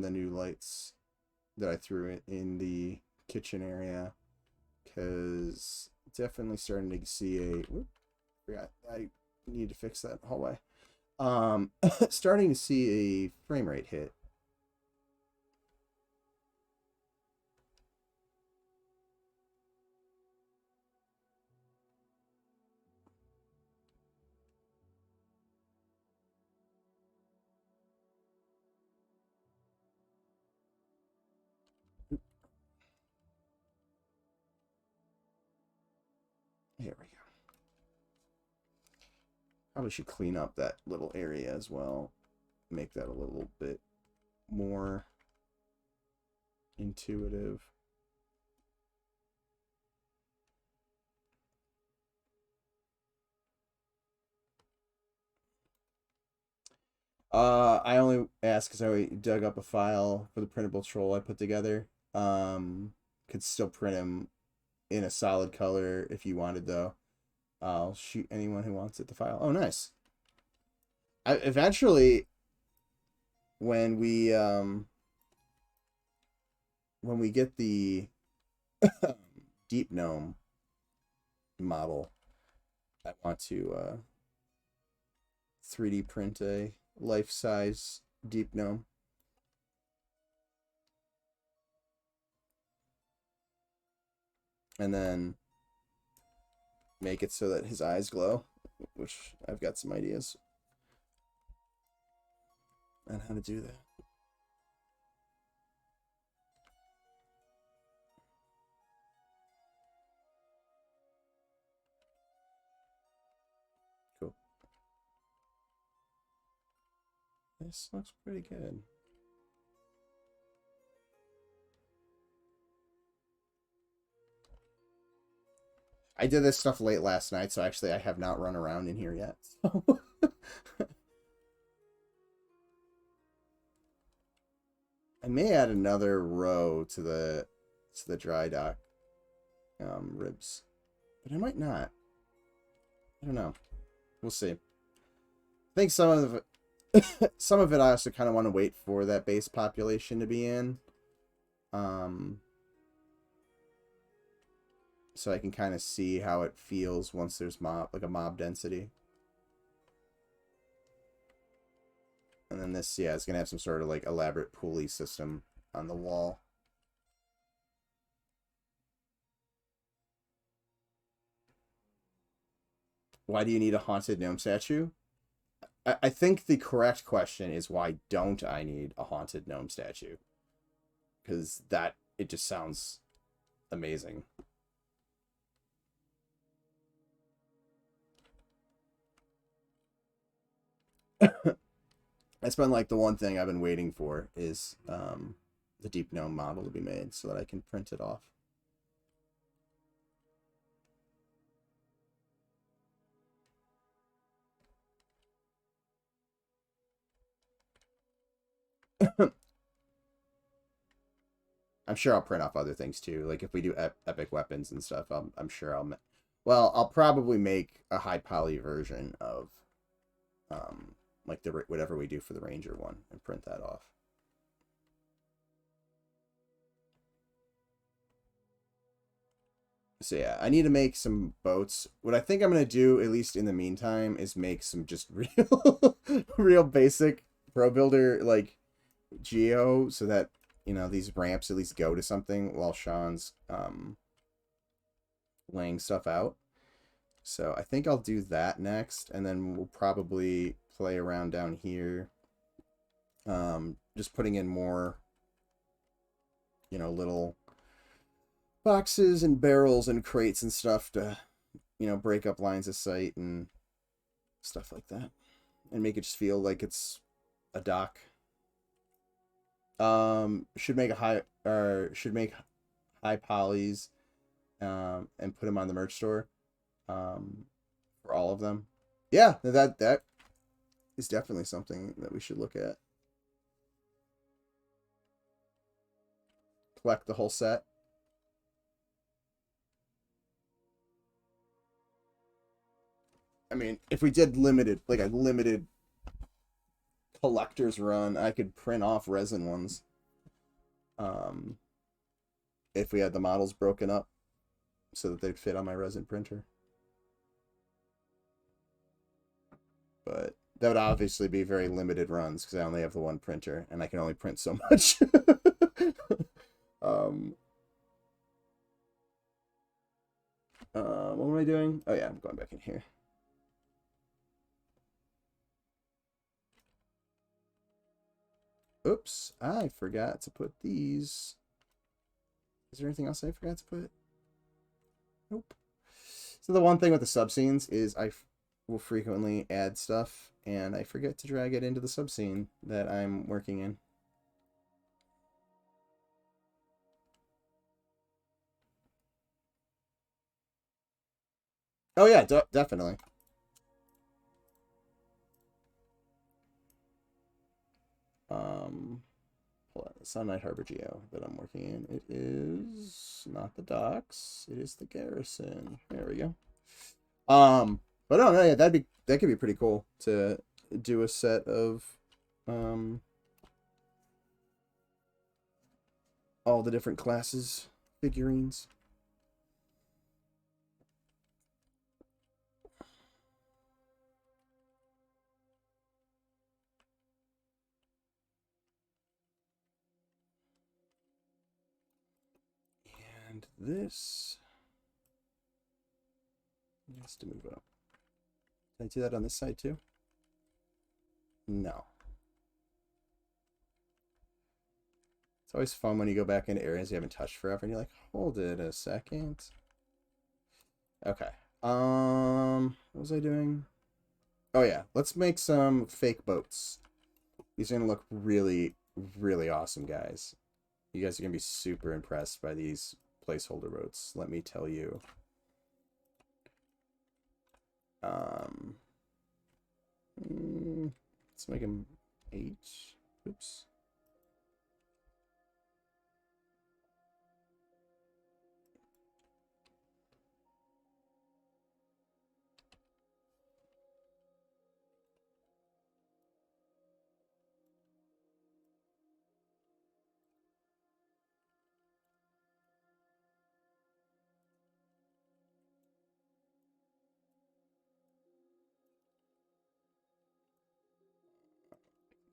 new lights that I threw in the kitchen area, because definitely starting to see a. Whoop, forgot I need to fix that hallway. Starting to see a frame rate hit. Here we go. Probably should clean up that little area as well. Make that a little bit more intuitive. I only asked because I dug up a file for the printable troll I put together. Could still print him in a solid color if you wanted, though. I'll shoot anyone who wants it the file. Oh, nice. Eventually, when we get the deep gnome model, I want to 3D print a life-size deep gnome. And then make it so that his eyes glow, which I've got some ideas on how to do that. Cool. This looks pretty good. I did this stuff late last night, so actually I have not run around in here yet. I may add another row to the dry dock ribs, but I might not. I don't know. We'll see. I think some of it I also kind of want to wait for that base population to be in. So I can kind of see how it feels once there's a mob density. And then this, yeah, it's gonna have some sort of like elaborate pulley system on the wall. Why do you need a haunted gnome statue? I think the correct question is, why don't I need a haunted gnome statue? Because it just sounds amazing. That's been like the one thing I've been waiting for, is the deep gnome model to be made so that I can print it off. I'm sure I'll print off other things too. Like if we do epic weapons and stuff, I'm sure I'll probably make a high poly version of like whatever we do for the ranger one and print that off. So yeah, I need to make some boats. What I think I'm gonna do, at least in the meantime, is make some just real basic pro builder like geo, so that these ramps at least go to something while Sean's laying stuff out. So I think I'll do that next, and then we'll probably play around down here. Just putting in more, little boxes and barrels and crates and stuff to, break up lines of sight and stuff like that, and make it just feel like it's a dock. Should make high polys, and put them on the merch store, for all of them. Yeah, that is definitely something that we should look at. Collect the whole set. I mean, if we did limited, like a limited collector's run, I could print off resin ones. If we had the models broken up so that they'd fit on my resin printer. But that would obviously be very limited runs because I only have the one printer and I can only print so much. What am I doing? Oh yeah, I'm going back in here. Oops, I forgot to put these. Is there anything else I forgot to put? Nope. So the one thing with the subscenes is I will frequently add stuff and I forget to drag it into the subscene that I'm working in. Oh yeah, definitely. It's not Night Harbor Geo that I'm working in. It is not the docks. It is the garrison. There we go. But no, yeah, that could be pretty cool to do a set of all the different classes figurines. And this needs to move up. Can I do that on this side too? No. It's always fun when you go back into areas you haven't touched forever and you're like, hold it a second. Okay. What was I doing? Oh yeah, let's make some fake boats. These are gonna look really, really awesome, guys. You guys are gonna be super impressed by these placeholder boats, let me tell you. Let's make them H. Oops.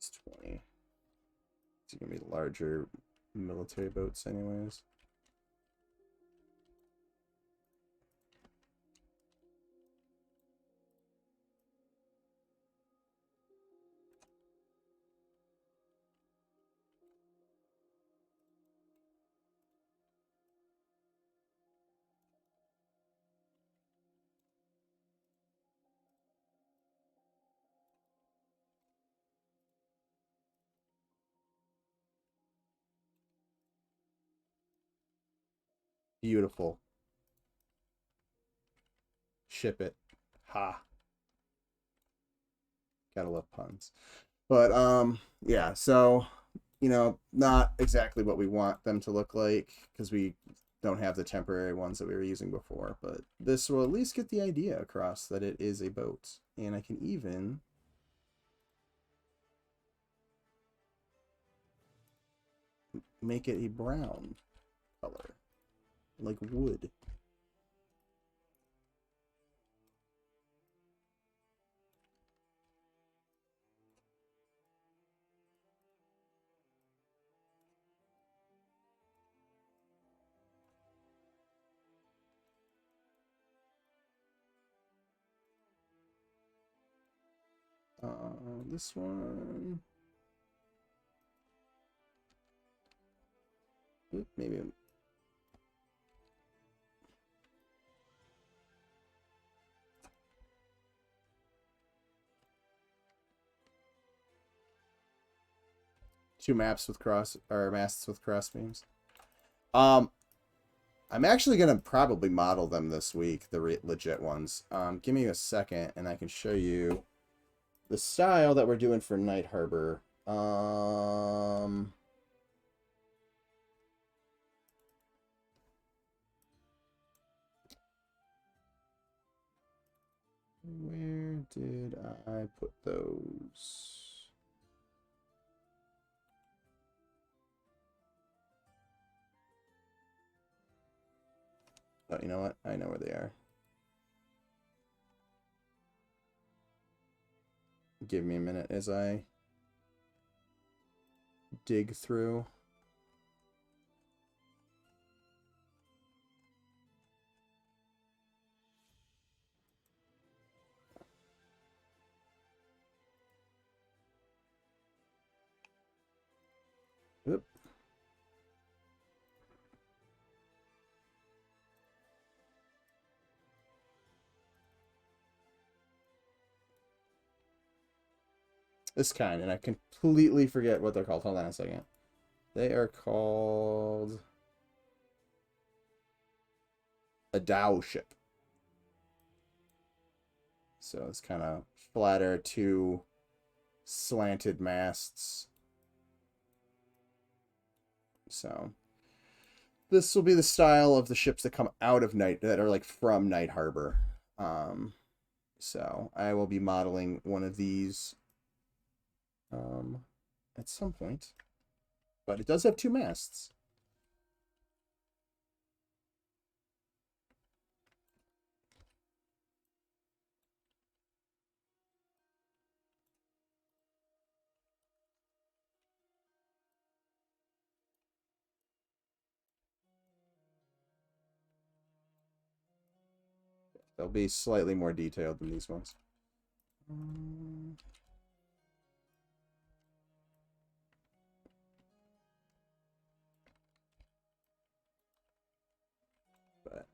It's 20. It's gonna be larger military boats anyways. Beautiful. Ship it. Ha. Gotta love puns. But yeah, so not exactly what we want them to look like because we don't have the temporary ones that we were using before, but this will at least get the idea across that it is a boat. And I can even make it a brown color, like wood. This one, maybe 2 maps with masts with cross beams. I'm actually gonna probably model them this week, the legit ones. Give me a second, and I can show you the style that we're doing for Night Harbor. Where did I put those? Oh, you know what? I know where they are. Give me a minute as I dig through. Oop. This kind, and I completely forget what they're called. Hold on a second. They are called a Dow ship. So it's kind of flatter, two slanted masts. So this will be the style of the ships that come out of Night, that are like from Night Harbor. So I will be modeling one of these at some point. But it does have two masts. They'll be slightly more detailed than these ones. But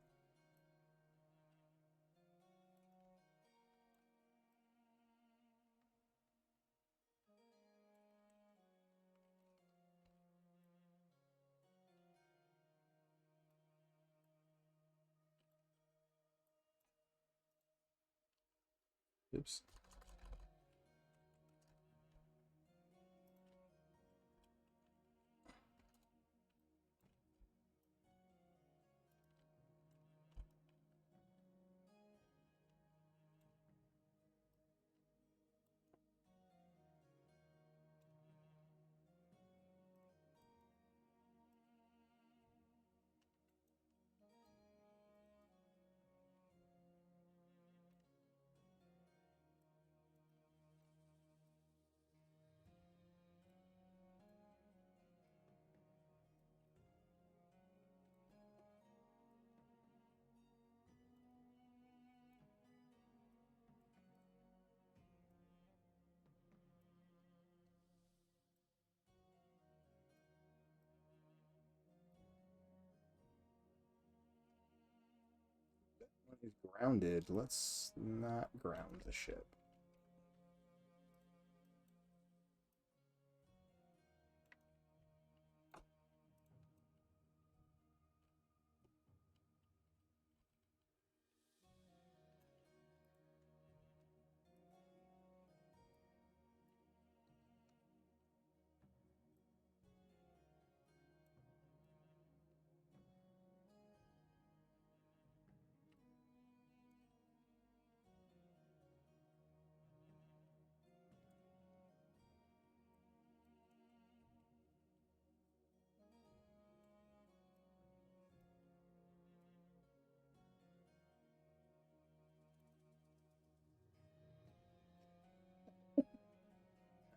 oops. Is grounded. Let's not ground the ship.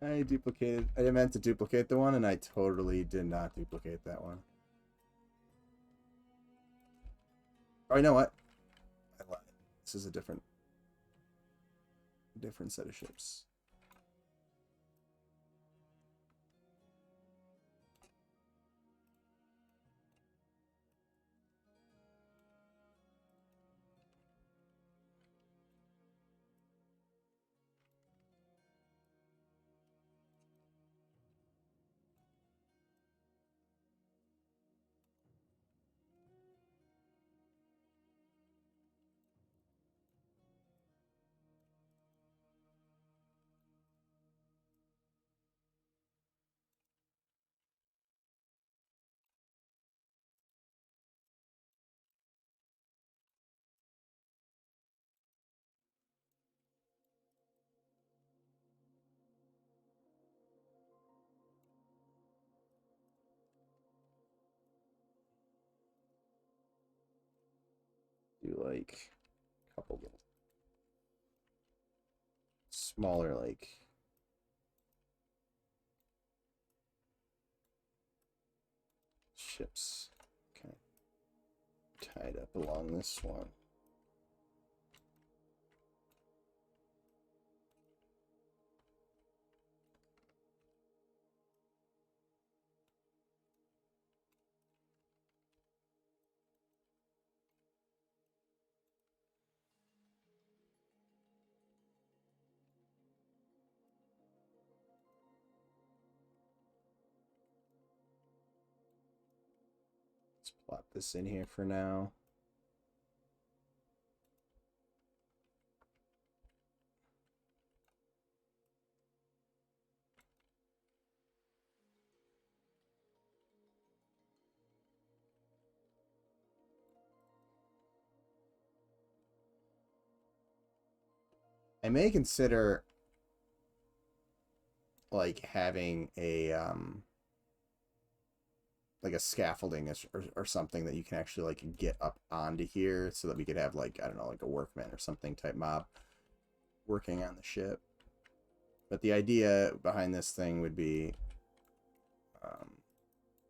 I meant to duplicate the one, and I totally did not duplicate that one. Oh, you know what? I lied. This is a different set of ships. like a couple little smaller like ships kind of tied up along this one. Plop this in here for now. I may consider like having a like a scaffolding or something that you can actually like get up onto here so that we could have like, I don't know, like a workman or something type mob working on the ship. But the idea behind this thing would be,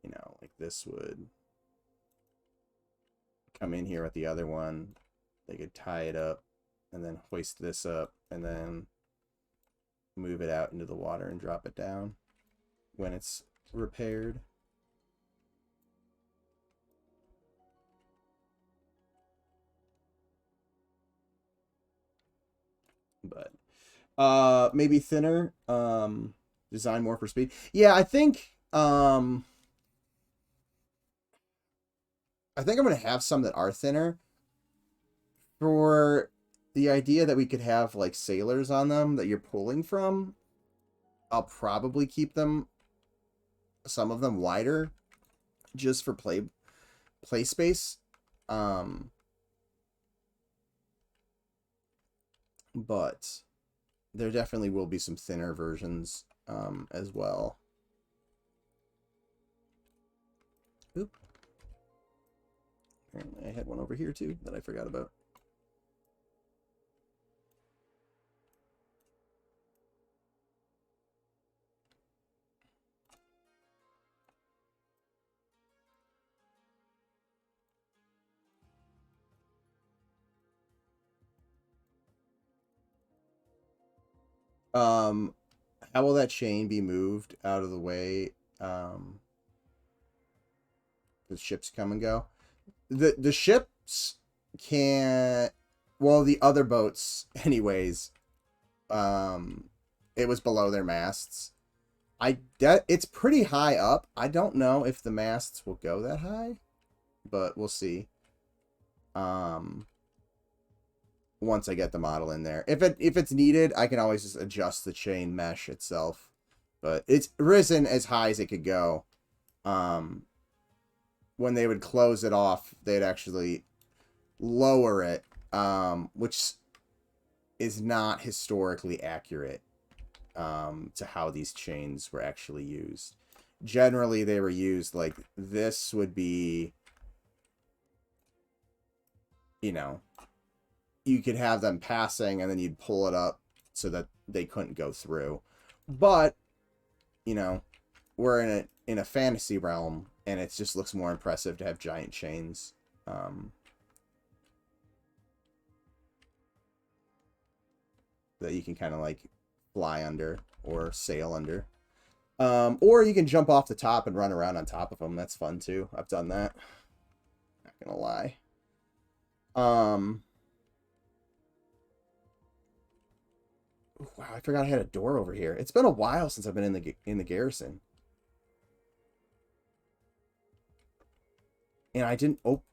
you know, like this would come in here with the other one. They could tie it up and then hoist this up and then move it out into the water and drop it down when it's repaired. But maybe thinner, design more for speed. Yeah, I think I'm gonna have some that are thinner for the idea that we could have like sailors on them that you're pulling from. I'll probably keep them, some of them wider, just for play space. But there definitely will be some thinner versions as well. Oop. Apparently I had one over here too that I forgot about. How will that chain be moved out of the way? The ships come and go. The ships can't. Well, the other boats, anyways. It was below their masts. It's pretty high up. I don't know if the masts will go that high, but we'll see. Once I get the model in there. If it's needed, I can always just adjust the chain mesh itself. But it's risen as high as it could go. When they would close it off, they'd actually lower it, which is not historically accurate to how these chains were actually used. Generally, they were used like this would be, you know, you could have them passing and then you'd pull it up so that they couldn't go through. But, you know, we're in a fantasy realm and it just looks more impressive to have giant chains. That you can kind of like fly under or sail under. Or you can jump off the top and run around on top of them. That's fun too. I've done that. Not gonna lie. Wow, I forgot I had a door over here. It's been a while since I've been in the garrison. And I didn't... Oh,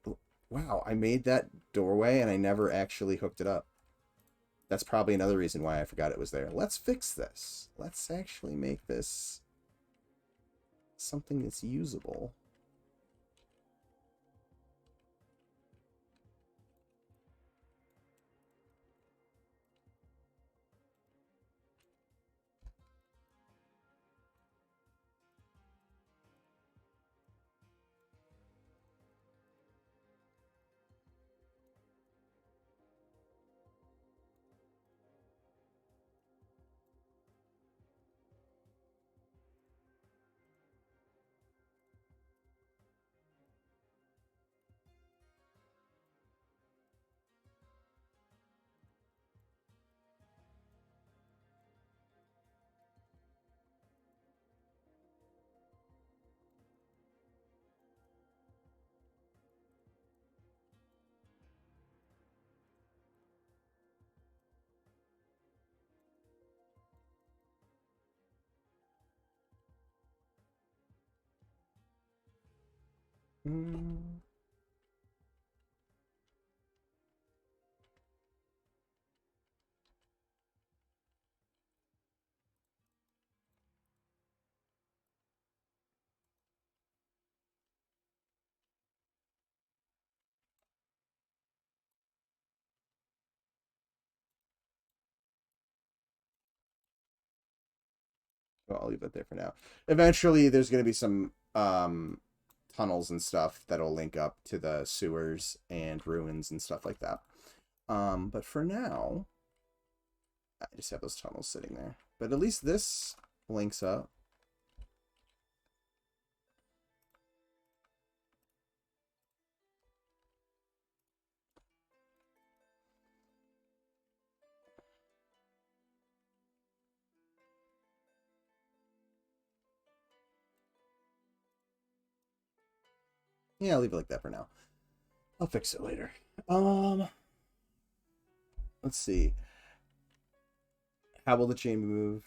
wow, I made that doorway and I never actually hooked it up. That's probably another reason why I forgot it was there. Let's fix this. Let's actually make this something that's usable. Well, I'll leave that there for now. Eventually, there's going to be some tunnels and stuff that'll link up to the sewers and ruins and stuff like that. But for now, I just have those tunnels sitting there. But at least this links up. Yeah, I'll leave it like that for now. I'll fix it later. Let's see. How will the chain move?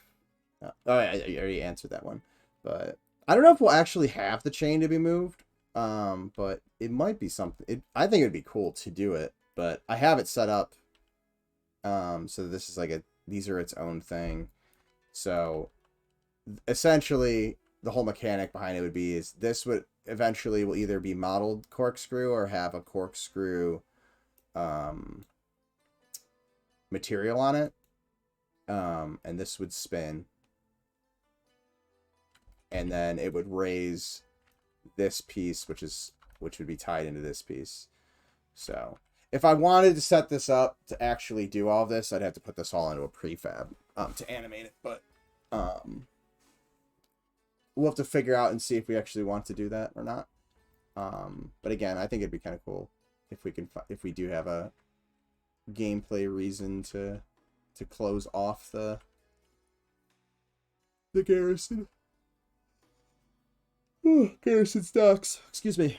Oh, I already answered that one. But I don't know if we'll actually have the chain to be moved. But it might be something. I think it'd be cool to do it. But I have it set up. So this is like these are its own thing. So essentially, the whole mechanic behind it would be is this would eventually will either be modeled corkscrew or have a corkscrew material on it. And this would spin. And then it would raise this piece, which would be tied into this piece. So if I wanted to set this up to actually do all of this, I'd have to put this all into a prefab to animate it. But we'll have to figure out and see if we actually want to do that or not. But again, I think it'd be kind of cool if we do have a gameplay reason to close off the garrison. Ooh, garrison stocks. Excuse me.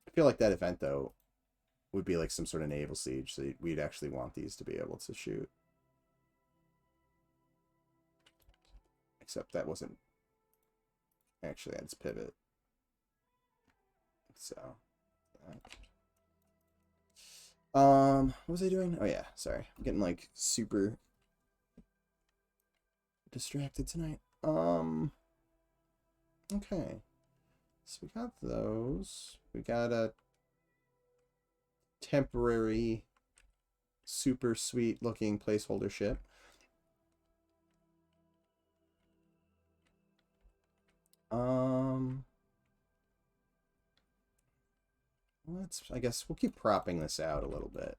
I feel like that event though would be like some sort of naval siege, so we'd actually want these to be able to shoot. Except that wasn't actually at its pivot. So what was I doing? Oh yeah, sorry. I'm getting like super distracted tonight. Okay. So we got those. We got a temporary super sweet looking placeholder ship. I guess we'll keep propping this out a little bit.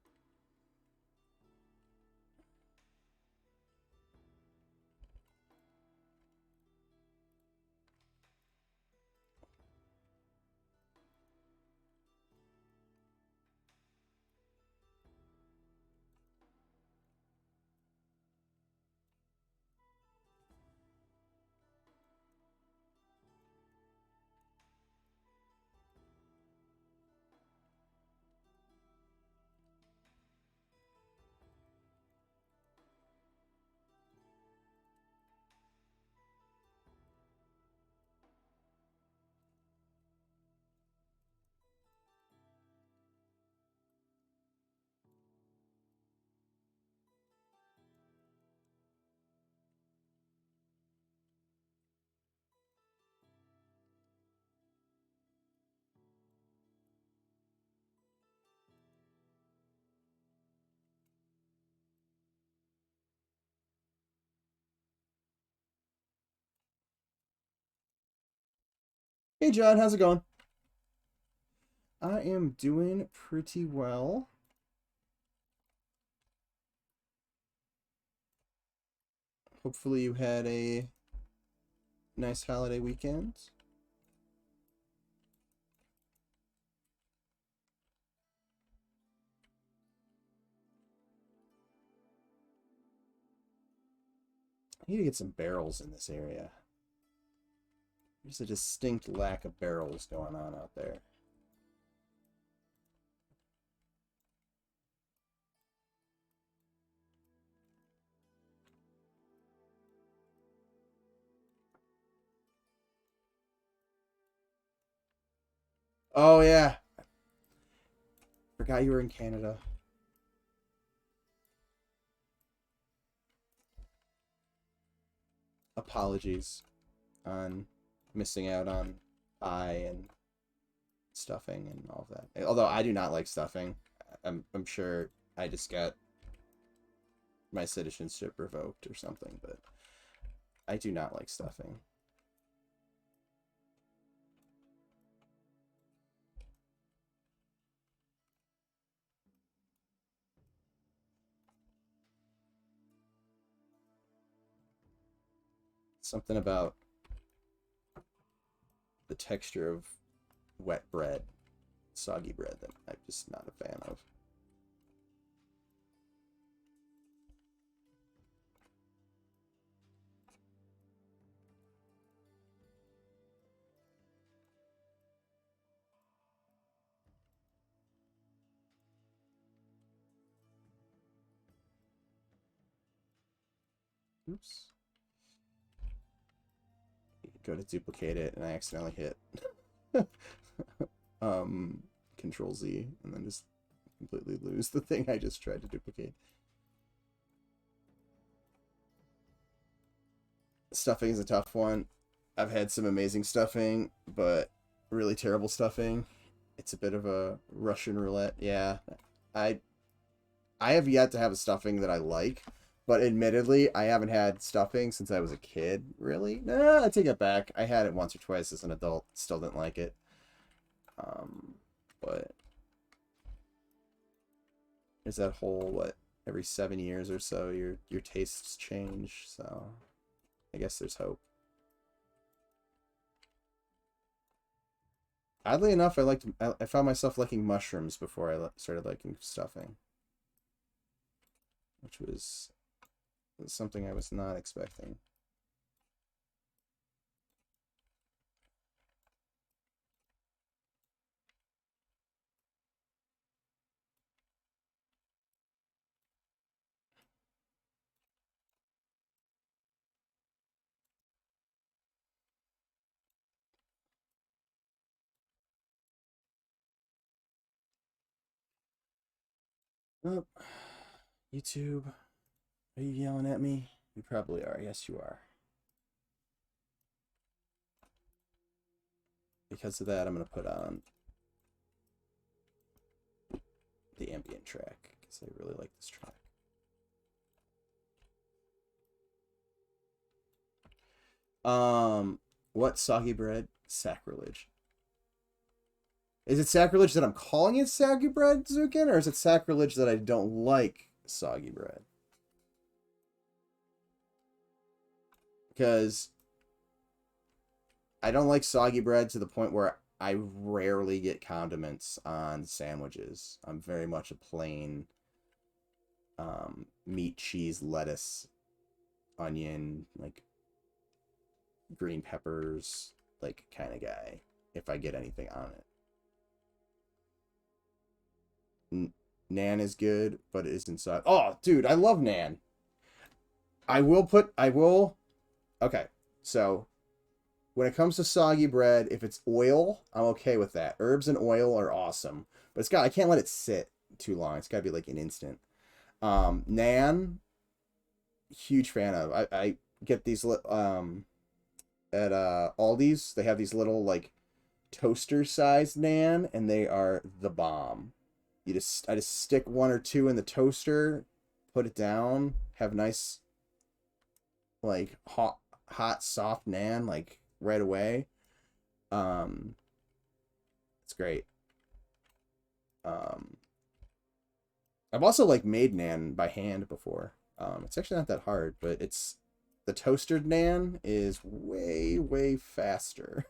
Hey John, how's it going? I am doing pretty well. Hopefully you had a nice holiday weekend. I need to get some barrels in this area. There's a distinct lack of barrels going on out there. Oh yeah. Forgot you were in Canada. Apologies on missing out on pie and stuffing and all of that. Although I do not like stuffing. I'm sure I just got my citizenship revoked or something, but I do not like stuffing. Something about the texture of wet bread, soggy bread, that I'm just not a fan of. Oops. Go to duplicate it and I accidentally hit Control Z and then just completely lose the thing I just tried to duplicate. Stuffing is a tough one. I've had some amazing stuffing, but really terrible stuffing. It's a bit of a Russian roulette. Yeah. I have yet to have a stuffing that I like, but admittedly, I haven't had stuffing since I was a kid, really. Nah, I take it back. I had it once or twice as an adult. Still didn't like it. But there's that whole, what, every 7 years or so, your tastes change, so I guess there's hope. Oddly enough, I found myself liking mushrooms before I started liking stuffing, which was something I was not expecting. Oh, YouTube, are you yelling at me? You probably are. Yes, you are. Because of that, I'm going to put on the ambient track because I really like this track. What soggy bread? Sacrilege. Is it sacrilege that I'm calling it soggy bread, Zukin, or is it sacrilege that I don't like soggy bread? Because I don't like soggy bread to the point where I rarely get condiments on sandwiches. I'm very much a plain meat, cheese, lettuce, onion, like green peppers, like kind of guy if I get anything on it. Nan is good, but it isn't so. Oh, dude, I love Nan. I will. Okay, so when it comes to soggy bread, if it's oil, I'm okay with that. Herbs and oil are awesome, but I can't let it sit too long. It's got to be like an instant. Nan, huge fan of. I get these at Aldi's. They have these little like toaster sized Nan, and they are the bomb. I just stick one or two in the toaster, put it down, have nice like hot soft Nan like right away. It's great. I've also like made Nan by hand before. It's actually not that hard, but the toastered Nan is way faster.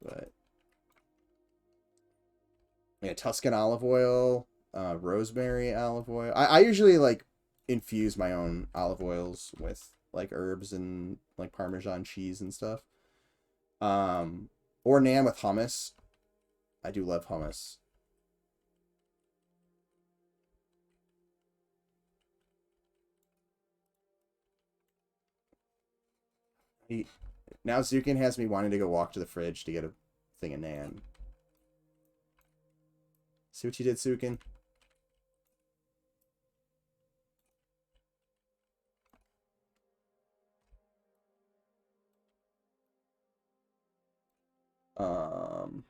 But yeah, Tuscan olive oil, rosemary olive oil. I usually like infuse my own olive oils with like herbs and like Parmesan cheese and stuff. Or Nan with hummus. I do love hummus. Now Zukin has me wanting to go walk to the fridge to get a thing of Nan. See what you did, Sukin? Um.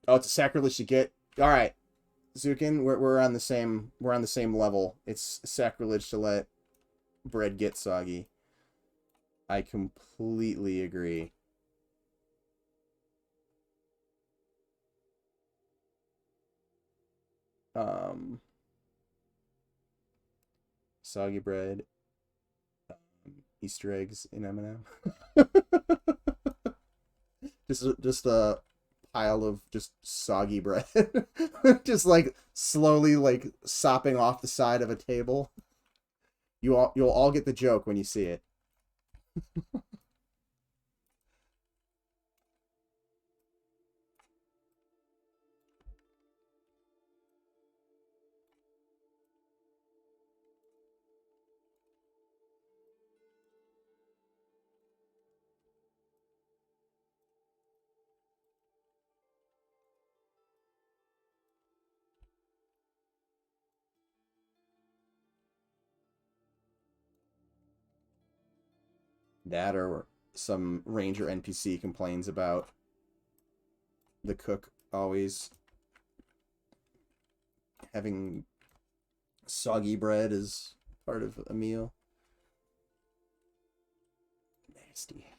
Oh, it's a sacrilege to get. All right, Zukin, we're on the same level. It's sacrilege to let bread get soggy. I completely agree. Um, Soggy bread, Easter eggs in M&M. just a pile of just soggy bread, just like slowly like sopping off the side of a table. You'll all get the joke when you see it. That or some ranger NPC complains about the cook always having soggy bread as part of a meal. Nasty.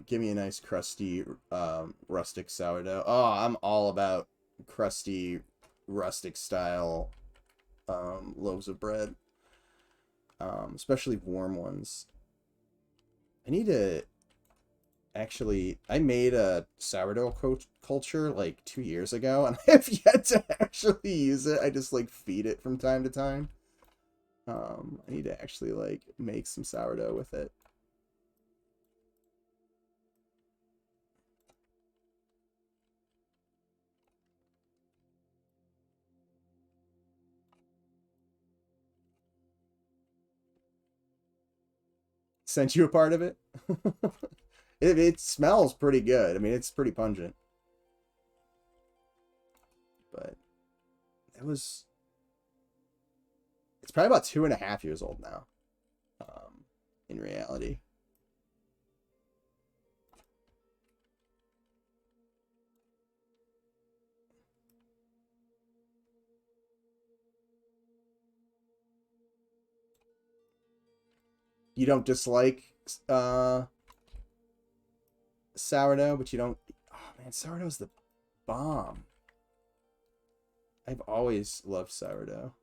Give me a nice crusty rustic sourdough. Oh, I'm all about crusty rustic style loaves of bread. Especially warm ones. I need to actually, I made a sourdough culture like 2 years ago, and I have yet to actually use it. I just like feed it from time to time. I need to actually like make some sourdough with it. Sent you a part of it. It smells pretty good. I mean, it's pretty pungent. But it was, it's probably about 2.5 years old now. In reality. You don't dislike sourdough, but you don't. Oh man, sourdough's the bomb. I've always loved sourdough.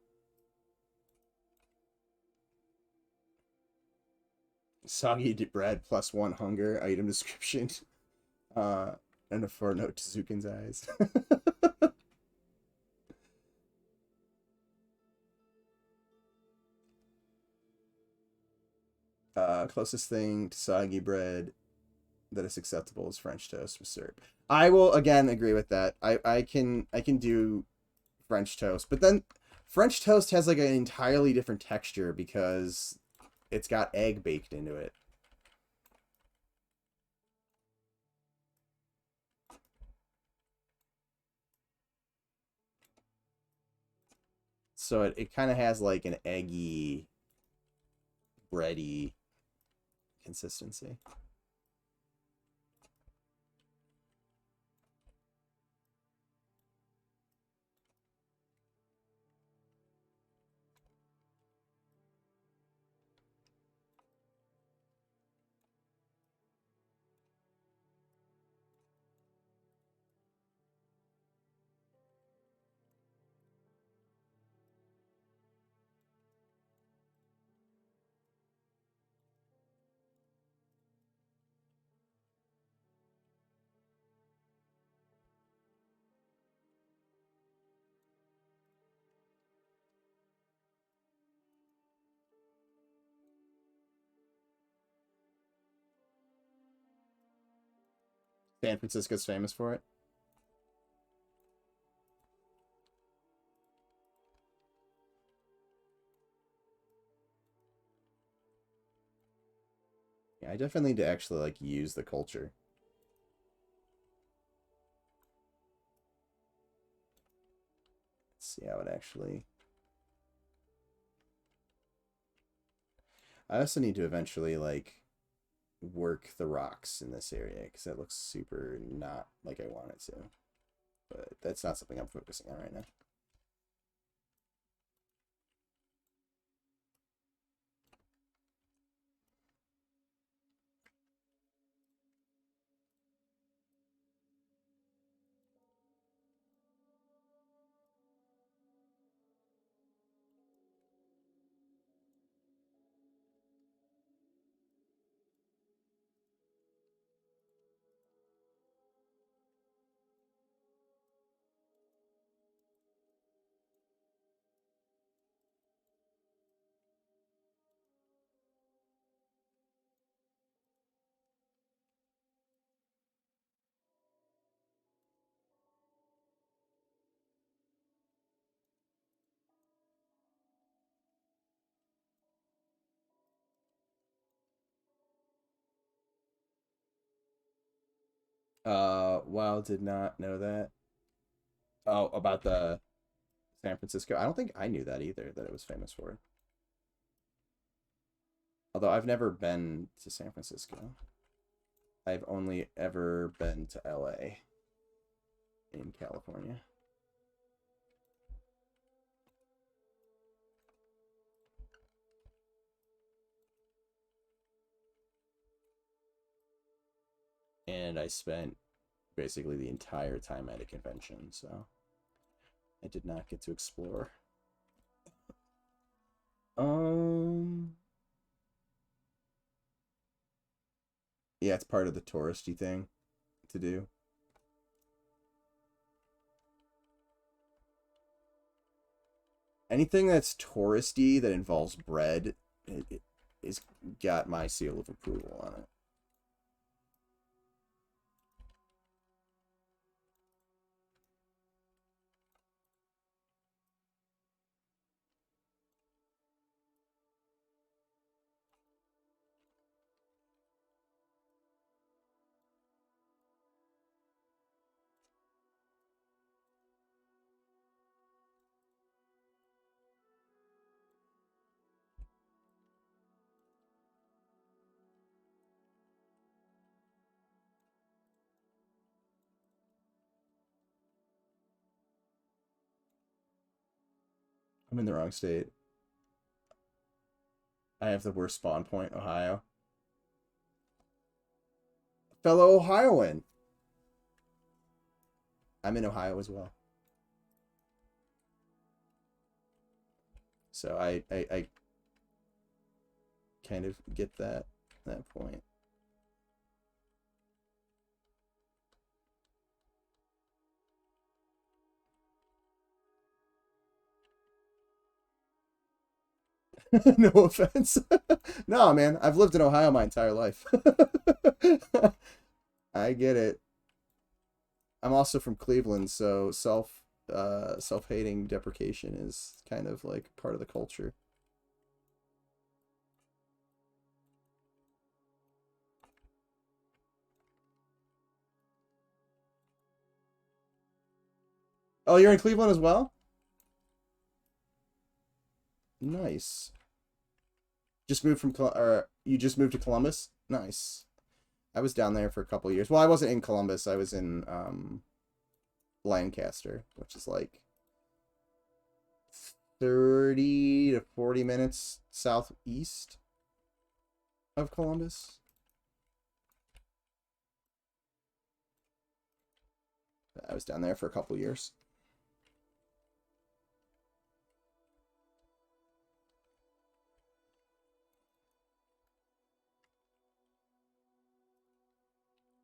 Soggy bread plus 1 hunger. Item description. Uh, and a footnote to Zukin's eyes. Closest thing to soggy bread that is acceptable is French toast with syrup. I will again agree with that. I can do French toast, but then French toast has like an entirely different texture because it's got egg baked into it. So it kind of has like an eggy, bready consistency. San Francisco's famous for it. Yeah, I definitely need to actually like use the culture. see how it actually... I also need to eventually, like, work the rocks in this area, because it looks super not like I want it to. But that's not something I'm focusing on right now. Wow, did not know that. Oh, about the San Francisco. I don't think I knew that either, that it was famous for it. Although I've never been to San Francisco. I've only ever been to LA in California. And I spent basically the entire time at a convention, so I did not get to explore. Yeah, it's part of the touristy thing to do. Anything that's touristy that involves bread is got my seal of approval on it. I'm in the wrong state. I have the worst spawn point, Ohio. Fellow Ohioan. I'm in Ohio as well. So I kind of get that point. No offense. No, man, I've lived in Ohio my entire life. I get it. I'm also from Cleveland, so self-hating deprecation is kind of like part of the culture. Oh, you're in Cleveland as well? Nice. Just moved from or you just moved to Columbus? Nice. I was down there for a couple of years. Well, I wasn't in Columbus. I was in Lancaster, which is like 30 to 40 minutes southeast of Columbus. I was down there for a couple of years.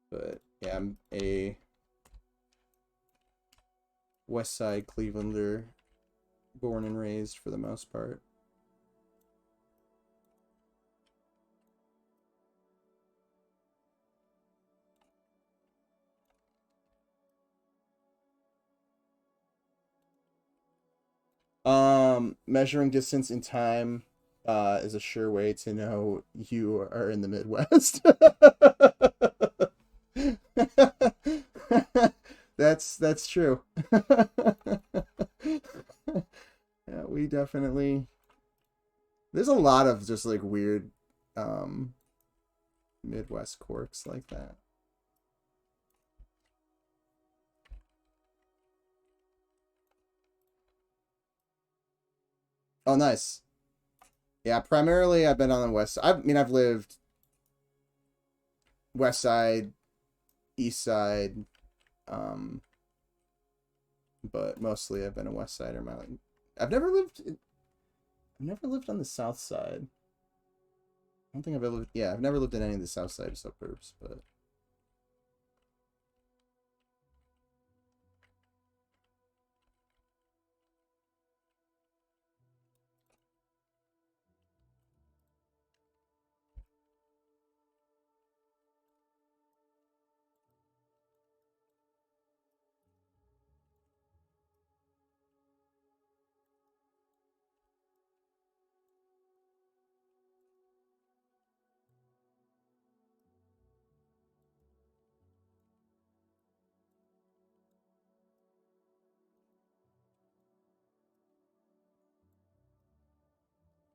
But yeah, I'm a West Side Clevelander, born and raised for the most part. Measuring distance in time is a sure way to know you are in the Midwest. That's true. we definitely... There's a lot of just like weird Midwest quirks like that. Oh, nice. Yeah, primarily I've been on the west side. I mean, I've lived west side, east side, but mostly I've been a west sider. I've never lived on the south side. I don't think I've ever lived, yeah, I've never lived in any of the south side suburbs, but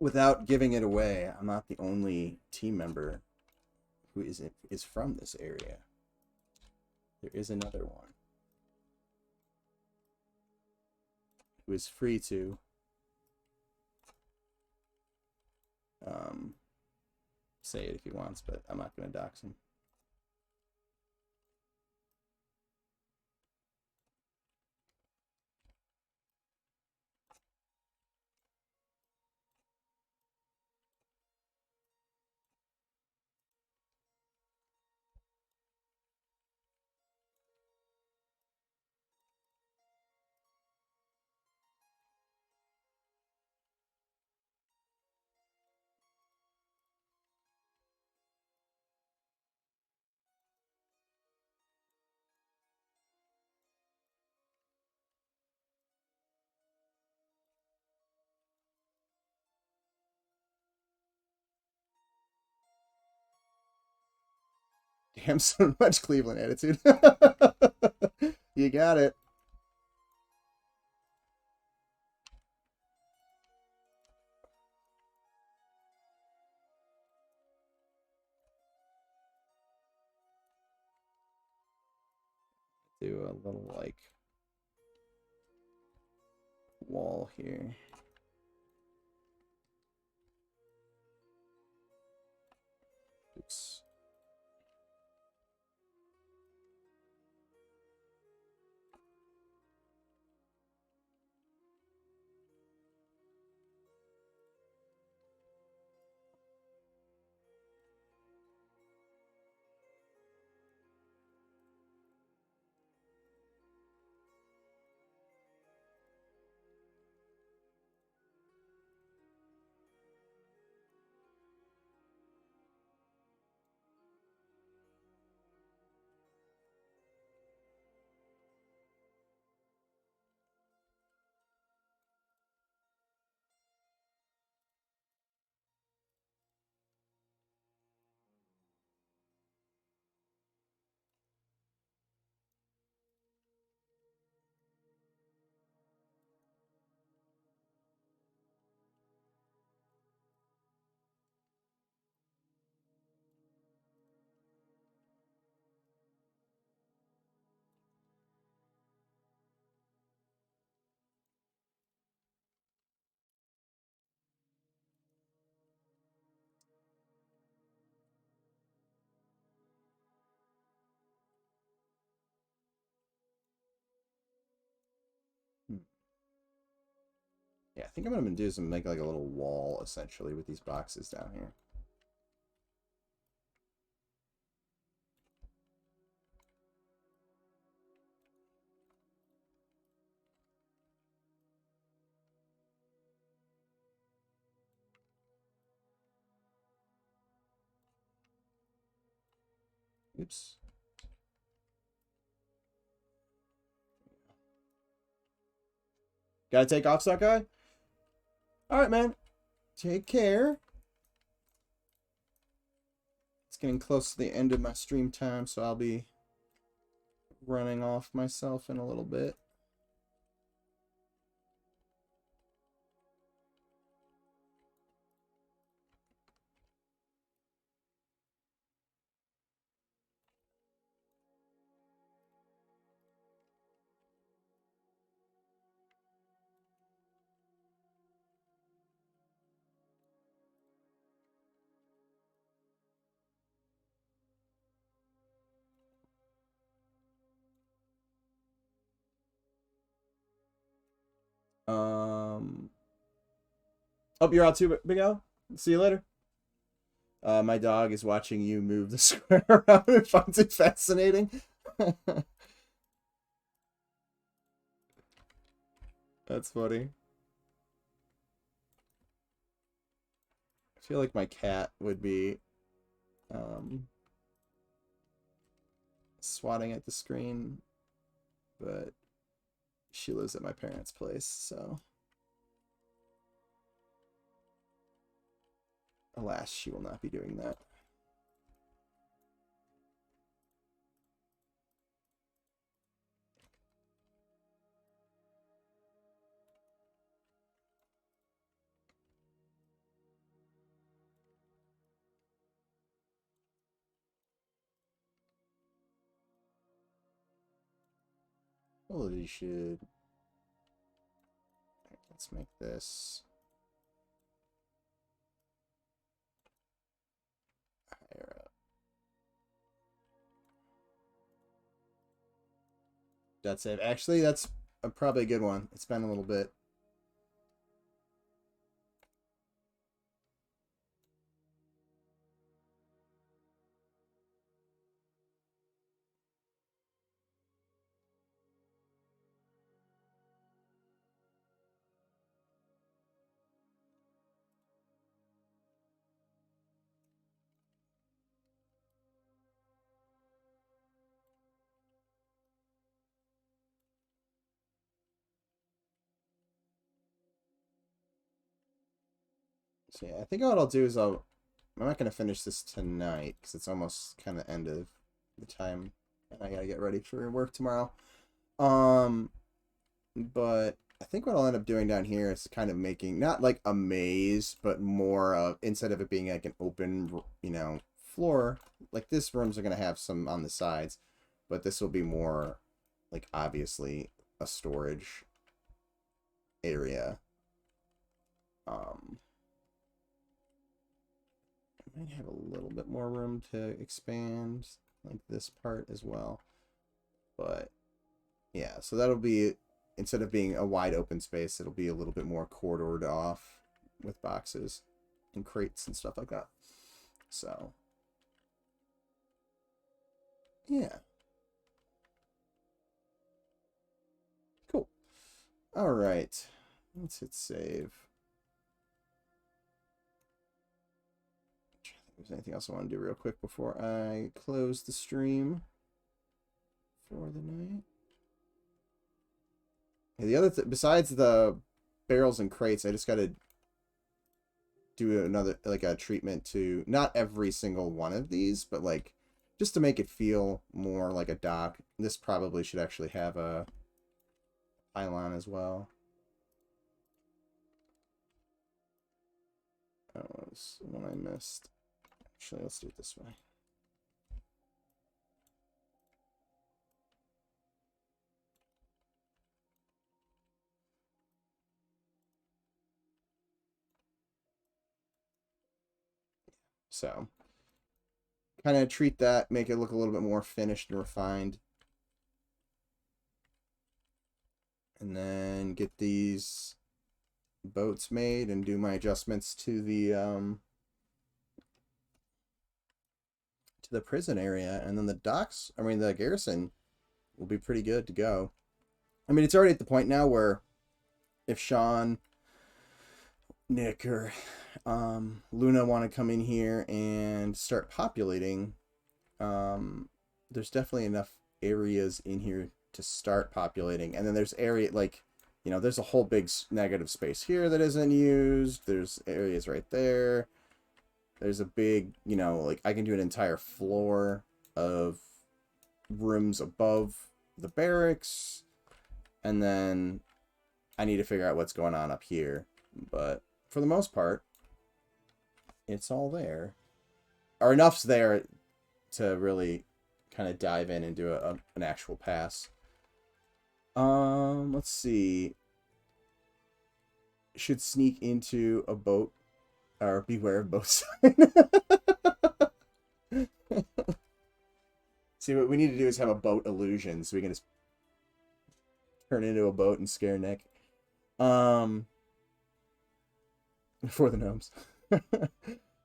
without giving it away, I'm not the only team member who is from this area. There is another one who is free to say it if he wants, but I'm not going to dox him. Damn, so much Cleveland attitude. You got it. Do a little like wall here. Oops. Yeah, I think I'm gonna do is make like a little wall essentially with these boxes down here. Oops. Gotta take off, Suckeye? Alright, man. Take care. It's getting close to the end of my stream time, so I'll be running off myself in a little bit. Oh, you're out too, Big Al. See you later. My dog is watching you move the square around and finds it fascinating. That's funny. I feel like my cat would be swatting at the screen, but she lives at my parents' place, so alas, she will not be doing that. Quality should. Let's make this higher up. That's it. Actually, that's probably a good one. It's been a little bit. So yeah, I think what I'll do is I'm not gonna finish this tonight because it's almost kind of end of the time, and I gotta get ready for work tomorrow. But I think what I'll end up doing down here is kind of making not like a maze, but more of instead of it being like an open, floor. Like this rooms are gonna have some on the sides, but this will be more like obviously a storage area. I might have a little bit more room to expand like this part as well. But yeah, so that'll be, instead of being a wide open space, it'll be a little bit more corridored off with boxes and crates and stuff like that. So yeah. Cool. All right. Let's hit save. If there's anything else I want to do real quick before I close the stream for the night. Yeah, the other besides the barrels and crates, I just got to do another, like a treatment to not every single one of these, but like just to make it feel more like a dock. This probably should actually have a pylon as well. That was one I missed. Actually, let's do it this way. So, kind of treat that, make it look a little bit more finished and refined. And then get these boats made and do my adjustments to the prison area, and then the docks, the garrison will be pretty good to go. I mean, it's already at the point now where if Sean, Nick, or Luna want to come in here and start populating, there's definitely enough areas in here to start populating. And then there's area like, there's a whole big negative space here that isn't used. There's areas right there. There's a big, like I can do an entire floor of rooms above the barracks. And then I need to figure out what's going on up here. But for the most part, it's all there. Or enough's there to really kind of dive in and do an actual pass. Let's see. Should sneak into a boat. Or beware of boat sign. See, what we need to do is have a boat illusion so we can just turn into a boat and scare Nick. Um, for the gnomes.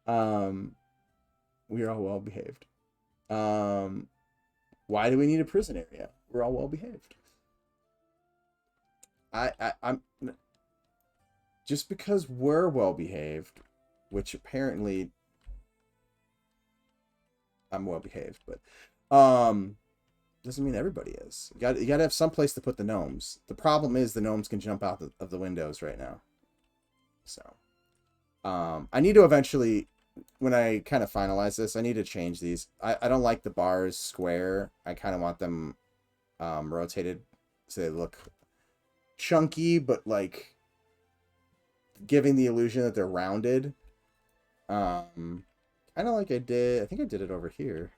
um, we are all well behaved. Why do we need a prison area? We're all well behaved. I'm just because we're well behaved, which apparently I'm well behaved, but doesn't mean everybody is. You got to have some place to put the gnomes. The problem is the gnomes can jump out of the windows right now. So I need to eventually, when I kind of finalize this, I need to change these. I don't like the bars square. I kind of want them rotated so they look chunky, but like giving the illusion that they're rounded. Kind of like I think I did it over here.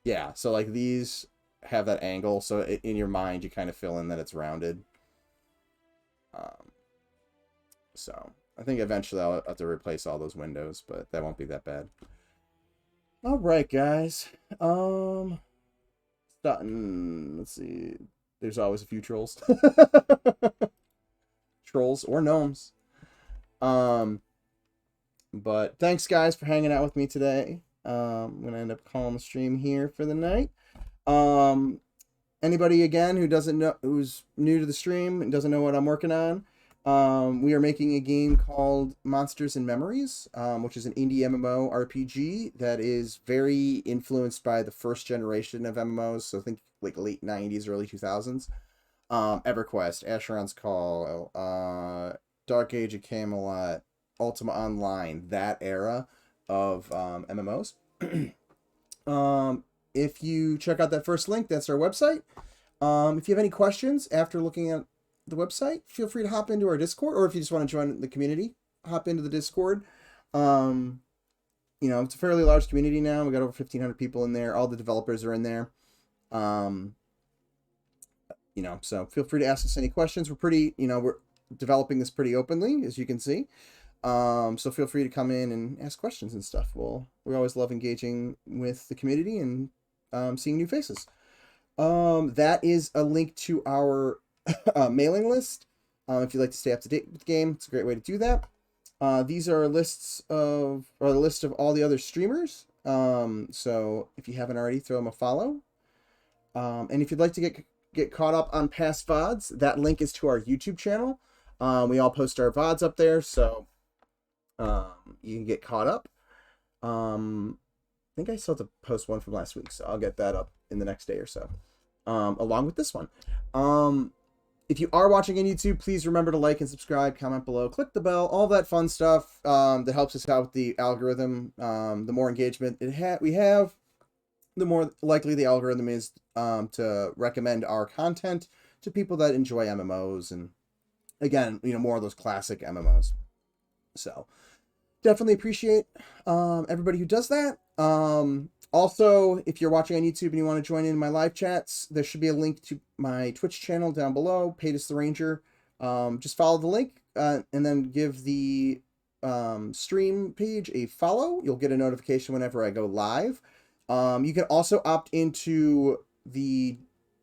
Yeah, so like these have that angle, so in your mind you kind of fill in that it's rounded. So I think eventually I'll have to replace all those windows, but that won't be that bad. All right, guys. Starting. Let's see. There's always a few trolls. Trolls or gnomes. But thanks, guys, for hanging out with me today. I'm gonna end up calling the stream here for the night. Anybody again who's new to the stream and doesn't know what I'm working on, we are making a game called Monsters and Memories, which is an indie MMORPG that is very influenced by the first generation of MMOs. So I think like late 90s, early 2000s. EverQuest, Asheron's Call, Dark Age of Camelot, Ultima Online, that era of MMOs. If you check out that first link, that's our website. If you have any questions after looking at the website, feel free to hop into our Discord, or if you just want to join the community, hop into the Discord. You know, it's a fairly large community now. We got over 1,500 people in there. All the developers are in there. You know, so feel free to ask us any questions. We're developing this pretty openly, as you can see. So feel free to come in and ask questions and stuff. We always love engaging with the community and seeing new faces. That is a link to our mailing list. If you'd like to stay up to date with the game, it's a great way to do that. These are the list of all the other streamers. So if you haven't already, throw them a follow. And if you'd like to get caught up on past VODs, that link is to our YouTube channel. We all post our VODs up there, so you can get caught up. I think I still have to post one from last week, so I'll get that up in the next day or so, along with this one. If you are watching on YouTube, please remember to like and subscribe, comment below, click the bell, all that fun stuff that helps us out with the algorithm. The more engagement we have, the more likely the algorithm is to recommend our content to people that enjoy MMOs and, again, you know, more of those classic MMOs. So definitely appreciate everybody who does that. Also, if you're watching on YouTube and you want to join in my live chats, there should be a link to my Twitch channel down below, Paytus the Ranger. Just follow the link and then give the stream page a follow. You'll get a notification whenever I go live. You can also opt into the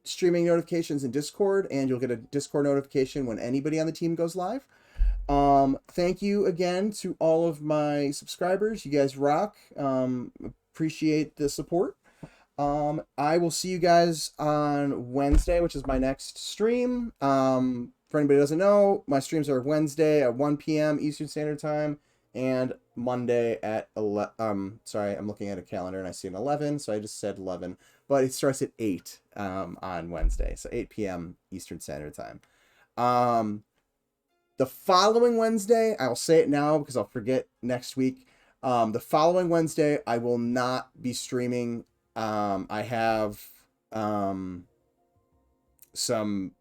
streaming notifications in Discord, and you'll get a Discord notification when anybody on the team goes live. Thank you again to all of my subscribers. You guys rock. Appreciate the support. I will see you guys on Wednesday, which is my next stream. For anybody who doesn't know, my streams are Wednesday at 1 p.m. Eastern Standard Time and Monday at 11. Sorry, I'm looking at a calendar and I see an 11, so I just said 11. But it starts at 8 on Wednesday, so 8 p.m. Eastern Standard Time. The following Wednesday, I'll say it now because I'll forget next week. The following Wednesday, I will not be streaming. I have some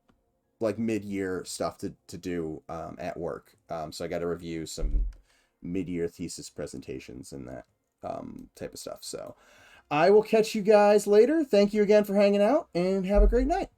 like mid-year stuff to do at work. So I got to review some mid-year thesis presentations and that type of stuff. So I will catch you guys later. Thank you again for hanging out and have a great night.